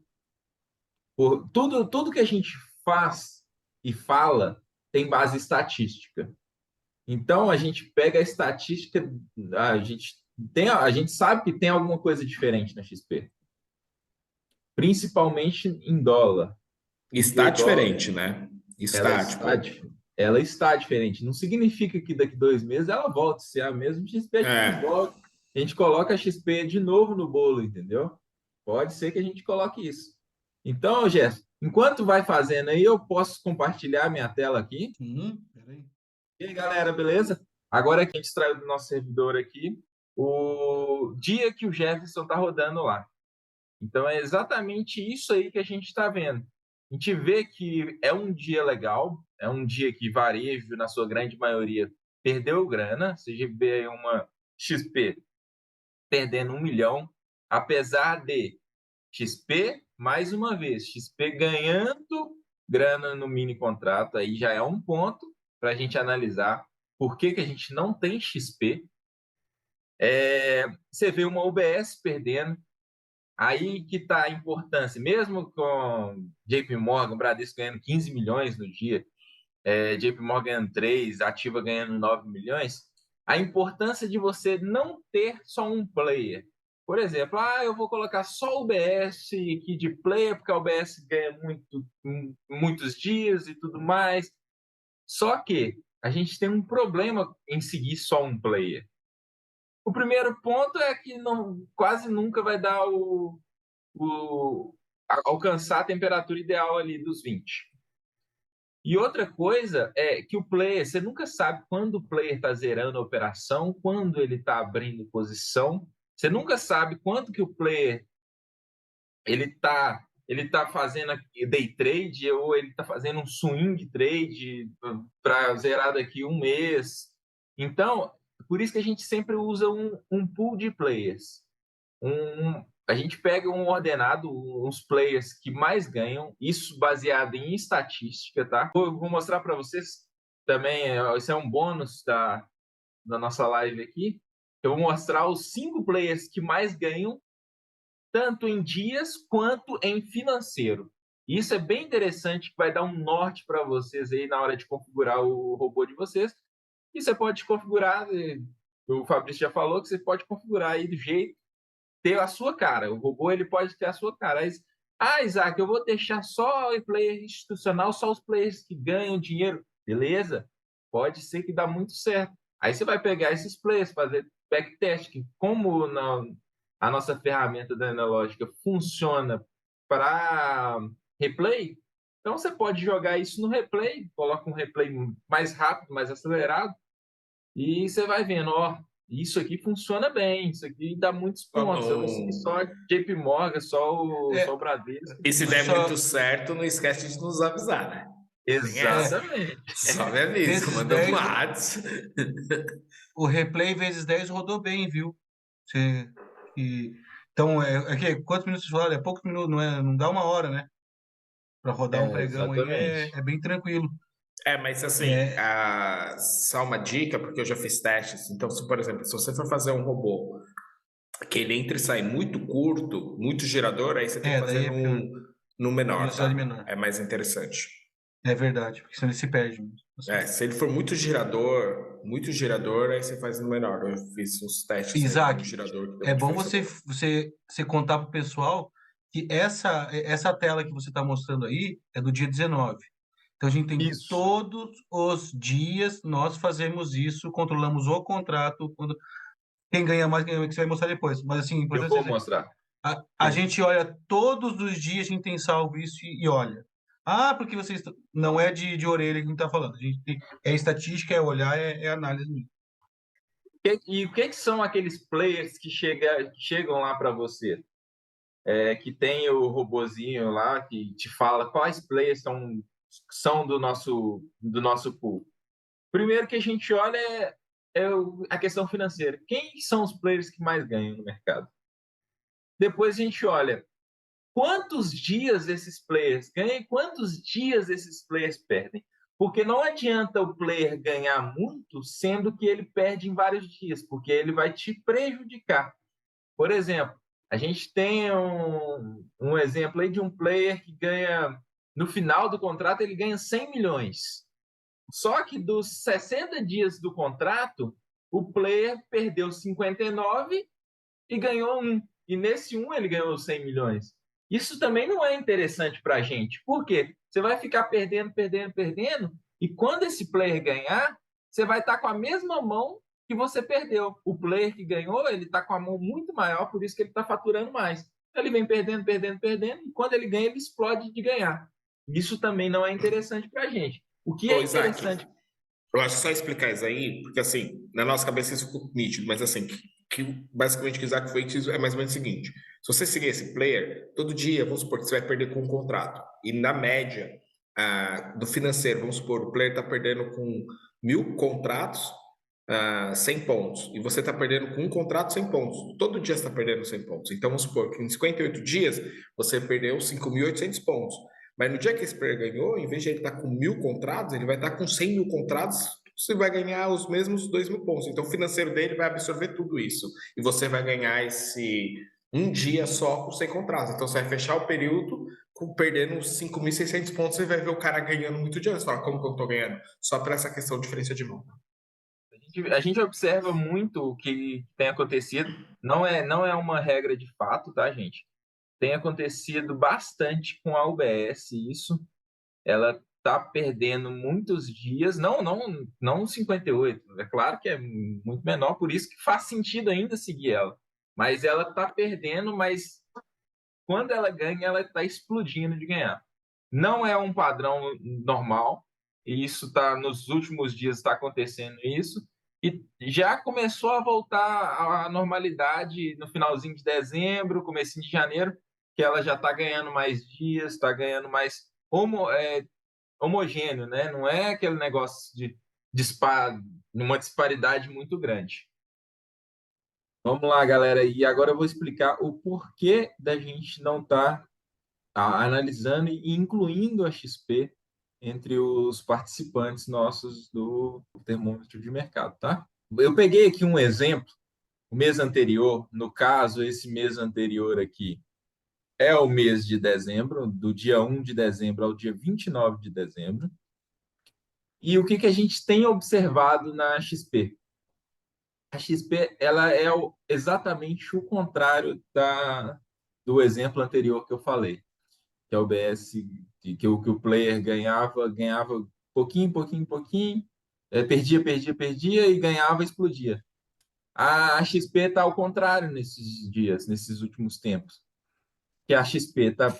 Tudo que a gente faz e fala tem base estatística. Então a gente pega a estatística, a gente sabe que tem alguma coisa diferente na XP, principalmente em dólar, porque Está o dólar diferente, né? ela Está, está, tipo, dif- ela está diferente. Não significa que daqui 2 meses ela volte a ser a mesma XP, a gente é, volta, a gente coloca a XP de novo no bolo, entendeu? Pode ser que a gente coloque isso. Então, Gerson, enquanto vai fazendo aí, eu posso compartilhar minha tela aqui. Peraí. E aí, galera, beleza? Agora que a gente extraiu do nosso servidor aqui o dia que o Jefferson está rodando lá. Então, é exatamente isso aí que a gente está vendo. A gente vê que é um dia legal, é um dia que varejo, na sua grande maioria, perdeu grana. Você vê aí uma XP perdendo 1 milhão, apesar de XP, mais uma vez, XP ganhando grana no mini contrato, aí já é um ponto para a gente analisar por que que a gente não tem XP. Você vê uma UBS perdendo, aí que está a importância, mesmo com JP Morgan, Bradesco ganhando 15 milhões no dia, JP Morgan ganhando 3, Ativa ganhando 9 milhões, a importância de você não ter só um player. Por exemplo, eu vou colocar só o UBS aqui de player, porque a UBS ganha muitos dias e tudo mais. Só que a gente tem um problema em seguir só um player. O primeiro ponto é que quase nunca vai dar alcançar a temperatura ideal ali dos 20. E outra coisa é que o player, você nunca sabe quando o player está zerando a operação, quando ele está abrindo posição. Você nunca sabe quanto que o player ele tá fazendo day trade ou ele está fazendo um swing trade para zerar daqui 1 mês. Então, por isso que a gente sempre usa um pool de players. A gente pega um ordenado, uns players que mais ganham, isso baseado em estatística, tá? Vou mostrar para vocês também, esse é um bônus da nossa live aqui. Eu vou mostrar os 5 players que mais ganham, tanto em dias quanto em financeiro. Isso é bem interessante, que vai dar um norte para vocês aí na hora de configurar o robô de vocês. E você pode configurar, o Fabrício já falou que você pode configurar aí do jeito ter a sua cara. O robô ele pode ter a sua cara. Isaac, eu vou deixar só o player institucional, só os players que ganham dinheiro. Beleza? Pode ser que dá muito certo. Aí você vai pegar esses players, fazer backtest, que como a nossa ferramenta da Analógica funciona para replay, então você pode jogar isso no replay, coloca um replay mais rápido, mais acelerado, e você vai vendo, isso aqui funciona bem, isso aqui dá muitos pontos. Eu não sei só JP Morgan, só o Bradesco. E se der Só- muito certo, não esquece de nos avisar, né? Exatamente. Só me avisa, Desses manda um 10, WhatsApp. o replay vezes 10 rodou bem, viu? Você, então, quantos minutos você falaram? É poucos minutos, não é? Não dá uma hora, né? Para rodar um pregão aí Exatamente. é bem tranquilo. Mas assim, É, só uma dica, porque eu já fiz testes. Então, se, por exemplo, se você for fazer um robô Aquele entra e sai muito curto, muito girador, aí você tem que daí fazer é pior. no menor, Velocidade tá? menor. É mais interessante. É verdade, porque senão ele se perde mesmo. Se ele for muito girador, aí você faz no menor. Eu fiz uns testes aí com Isaac, o girador que deu é uma bom diferença boa. você contar para o pessoal que essa tela que você está mostrando aí é do dia 19. Então a gente tem Isso. todos os dias, nós fazemos isso, controlamos o contrato, quem ganha mais, ganha mais, que você vai mostrar depois. Mas assim, Eu importante vou dizer, mostrar. a gente olha todos os dias, a gente tem salvo isso e olha. Ah, porque vocês. Não é de orelha que a gente está falando. É estatística, é olhar, é análise mesmo. E o que são aqueles players que chegam lá para você? Que tem o robozinho lá que te fala quais players são do nosso pool. Primeiro que a gente olha a questão financeira. Quem são os players que mais ganham no mercado? Depois a gente olha quantos dias esses players ganham e quantos dias esses players perdem. Porque não adianta o player ganhar muito, sendo que ele perde em vários dias, porque ele vai te prejudicar. Por exemplo, a gente tem um exemplo aí de um player que ganha, no final do contrato, ele ganha 100 milhões. Só que dos 60 dias do contrato, o player perdeu 59 e ganhou um. E nesse um ele ganhou 100 milhões. Isso também não é interessante para a gente. Por quê? Você vai ficar perdendo, perdendo, perdendo, e quando esse player ganhar, você vai estar com a mesma mão que você perdeu. O player que ganhou, ele está com a mão muito maior, por isso que ele está faturando mais. Ele vem perdendo, perdendo, perdendo, e quando ele ganha, ele explode de ganhar. Isso também não é interessante para a gente. O que Ô, é Isaac, interessante? eu acho que só explicar isso aí, porque assim, na nossa cabeça isso ficou nítido, mas assim, que basicamente o que o Isaac fez é mais ou menos o seguinte: se você seguir esse player, todo dia, vamos supor que você vai perder com um contrato, e na média do financeiro, vamos supor, o player está perdendo com 1.000 contratos, 100 pontos, e você está perdendo com um contrato 100 pontos. Todo dia você está perdendo 100 pontos. Então, vamos supor que em 58 dias você perdeu 5.800 pontos. Mas no dia que esse player ganhou, em vez de ele estar com 1.000 contratos, ele vai estar com 100 mil contratos, você vai ganhar os mesmos 2.000 pontos. Então, o financeiro dele vai absorver tudo isso. E você vai ganhar esse um dia só com 100 contratos. Então, você vai fechar o período perdendo 5.600 pontos, você vai ver o cara ganhando muito dinheiro. Você fala, como que eu estou ganhando? Só por essa questão de diferença de mão. A gente observa muito o que tem acontecido. Não é uma regra de fato, tá, gente? Tem acontecido bastante com a UBS isso. Ela está perdendo muitos dias, não 58. É claro que é muito menor, por isso que faz sentido ainda seguir ela. Mas ela está perdendo, mas quando ela ganha, ela está explodindo de ganhar. Não é um padrão normal, e isso tá nos últimos dias está acontecendo isso, e já começou a voltar à normalidade no finalzinho de dezembro, comecinho de janeiro, que ela já está ganhando mais dias, está ganhando mais homogêneo, né? Não é aquele negócio de numa disparidade muito grande. Vamos lá, galera, e agora eu vou explicar o porquê da gente não estar analisando e incluindo a XP entre os participantes nossos do termômetro de mercado, tá? Eu peguei aqui um exemplo, o mês anterior, no caso, esse mês anterior aqui é o mês de dezembro, do dia 1 de dezembro ao dia 29 de dezembro. E o que a gente tem observado na XP? A XP ela é exatamente o contrário do exemplo anterior que eu falei, que a UBS, que o player ganhava pouquinho, pouquinho, pouquinho, perdia, perdia, perdia e ganhava, explodia. A XP está ao contrário nesses dias, nesses últimos tempos, que a XP está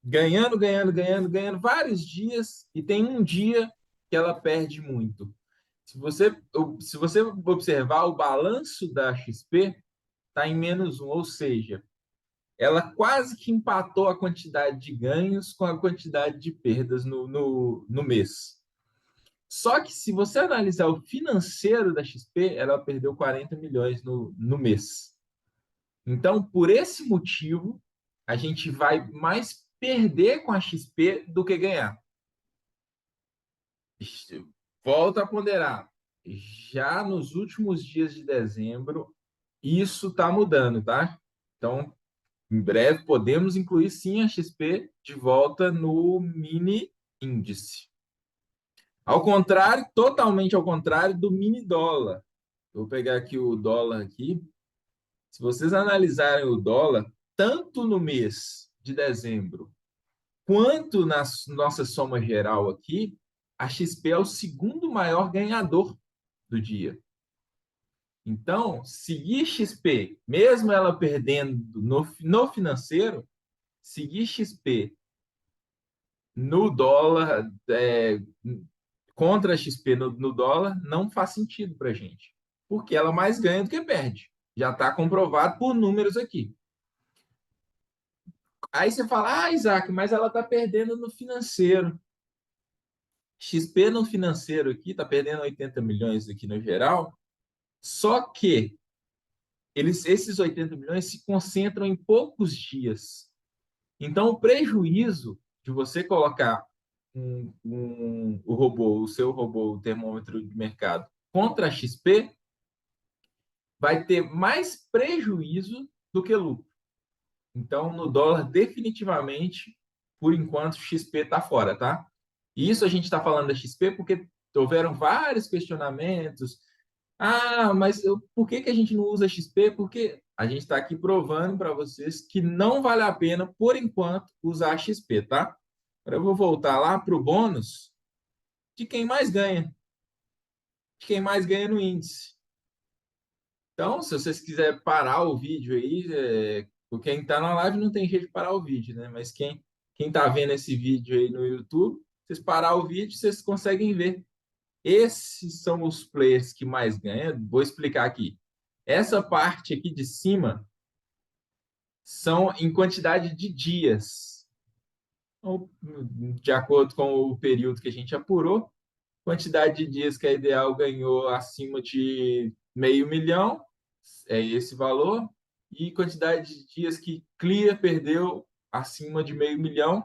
ganhando, ganhando, ganhando, ganhando vários dias e tem um dia que ela perde muito. Se você observar o balanço da XP, está em -1, ou seja, ela quase que empatou a quantidade de ganhos com a quantidade de perdas no mês. Só que se você analisar o financeiro da XP, ela perdeu 40 milhões no mês. Então, por esse motivo, a gente vai mais perder com a XP do que ganhar. Volto a ponderar. Já nos últimos dias de dezembro, isso está mudando, tá? Então, em breve, podemos incluir sim a XP de volta no mini índice. Ao contrário, totalmente ao contrário do mini dólar. Eu vou pegar aqui o dólar aqui. Se vocês analisarem o dólar, tanto no mês de dezembro, quanto na nossa soma geral aqui, a XP é o segundo maior ganhador do dia. Então, seguir XP, mesmo ela perdendo no financeiro, seguir XP no dólar, contra a XP no dólar, não faz sentido para a gente, porque ela mais ganha do que perde. Já está comprovado por números aqui. Aí você fala, Isaac, mas ela está perdendo no financeiro. XP no financeiro aqui está perdendo 80 milhões aqui no geral, só que esses 80 milhões se concentram em poucos dias. Então, o prejuízo de você colocar o seu robô, o termômetro de mercado, contra a XP, vai ter mais prejuízo do que lucro. Então, no dólar, definitivamente, por enquanto, XP está fora, tá? E isso a gente está falando da XP porque houveram vários questionamentos. Mas por que a gente não usa XP? Porque a gente está aqui provando para vocês que não vale a pena, por enquanto, usar XP, tá? Agora eu vou voltar lá para o bônus de quem mais ganha. De quem mais ganha no índice. Então, se vocês quiserem parar o vídeo aí, quem está na live não tem jeito de parar o vídeo, né? Mas quem está vendo esse vídeo aí no YouTube, vocês parar o vídeo, vocês conseguem ver. Esses são os players que mais ganham. Vou explicar aqui. Essa parte aqui de cima são em quantidade de dias. Então, de acordo com o período que a gente apurou, quantidade de dias que a Ideal ganhou acima de 500 mil, é esse valor, e quantidade de dias que Clear perdeu acima de 500 mil,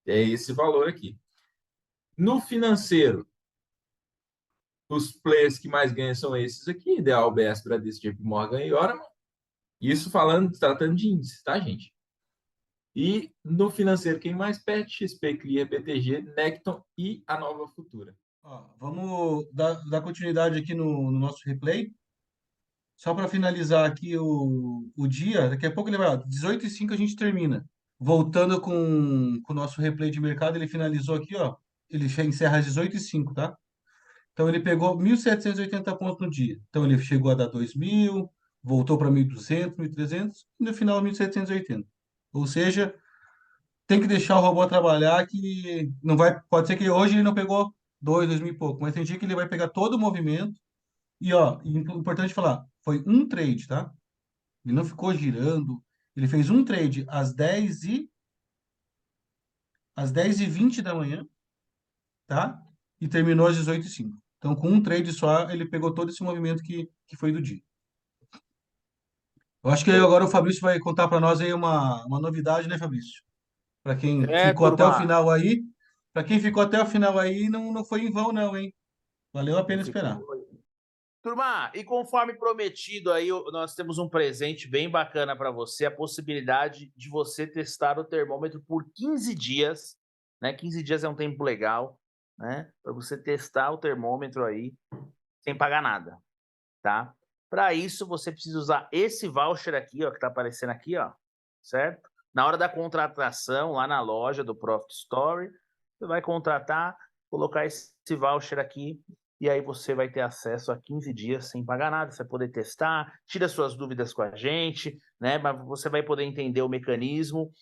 é esse valor aqui. No financeiro, os players que mais ganham são esses aqui, Ideal, UBS, Bradesco, JP Morgan e Oracle. Isso tratando de índice, tá, gente? E no financeiro, quem mais perde? XP, Clear, BTG, Necton e a Nova Futura. Vamos dar continuidade aqui no nosso replay. Só para finalizar aqui o dia, daqui a pouco ele vai, 18h05 a gente termina. Voltando com o nosso replay de mercado, ele finalizou aqui, ó. Ele encerra às 18h05, tá? Então ele pegou 1.780 pontos no dia. Então ele chegou a dar 2.000, voltou para 1.200, 1.300 e no final 1.780. Ou seja, tem que deixar o robô trabalhar que não vai, pode ser que hoje ele não pegou 2.000 e pouco, mas tem dia que ele vai pegar todo o movimento e ó, importante falar, foi um trade, tá? Ele não ficou girando, ele fez um trade às 10h20 da manhã, tá? E terminou às 18h05. Então, com um trade só, ele pegou todo esse movimento que foi do dia. Eu acho que agora o Fabrício vai contar para nós aí uma novidade, né, Fabrício? Para quem ficou até o Turma. final aí, para quem ficou até o final aí, não foi em vão, não, hein? Valeu a pena esperar. Turma, e conforme prometido aí, nós temos um presente bem bacana para você, a possibilidade de você testar o termômetro por 15 dias, né? 15 dias é um tempo legal, né? Para você testar o termômetro aí sem pagar nada, tá? Para isso, você precisa usar esse voucher aqui, ó, que tá aparecendo aqui, ó, certo? Na hora da contratação, lá na loja do Profit Story, você vai contratar, colocar esse voucher aqui, e aí você vai ter acesso a 15 dias sem pagar nada, você vai poder testar, tira suas dúvidas com a gente, né? Mas você vai poder entender o mecanismo,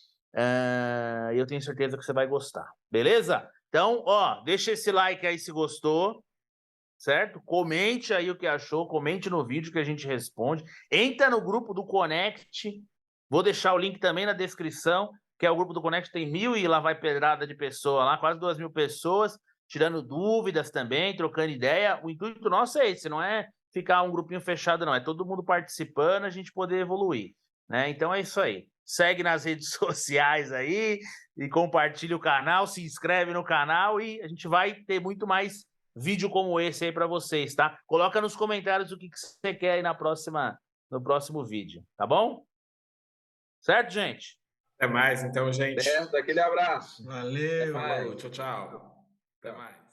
e eu tenho certeza que você vai gostar, beleza? Então, ó, deixa esse like aí se gostou, certo? Comente aí o que achou, comente no vídeo que a gente responde. Entra no grupo do Connect, vou deixar o link também na descrição, que é o grupo do Connect, tem 1.000 e lá vai pedrada de pessoa lá, quase 2.000 pessoas, tirando dúvidas também, trocando ideia. O intuito nosso é esse, não é ficar um grupinho fechado, não. É todo mundo participando, a gente poder evoluir, né? Então é isso aí. Segue nas redes sociais aí e compartilha o canal, se inscreve no canal e a gente vai ter muito mais vídeo como esse aí para vocês, tá? Coloca nos comentários o que você quer aí na próxima no próximo vídeo, tá bom? Certo, gente? Até mais, então, gente. Certo, aquele abraço. Valeu! Até mais. Falou, tchau, tchau. Até mais.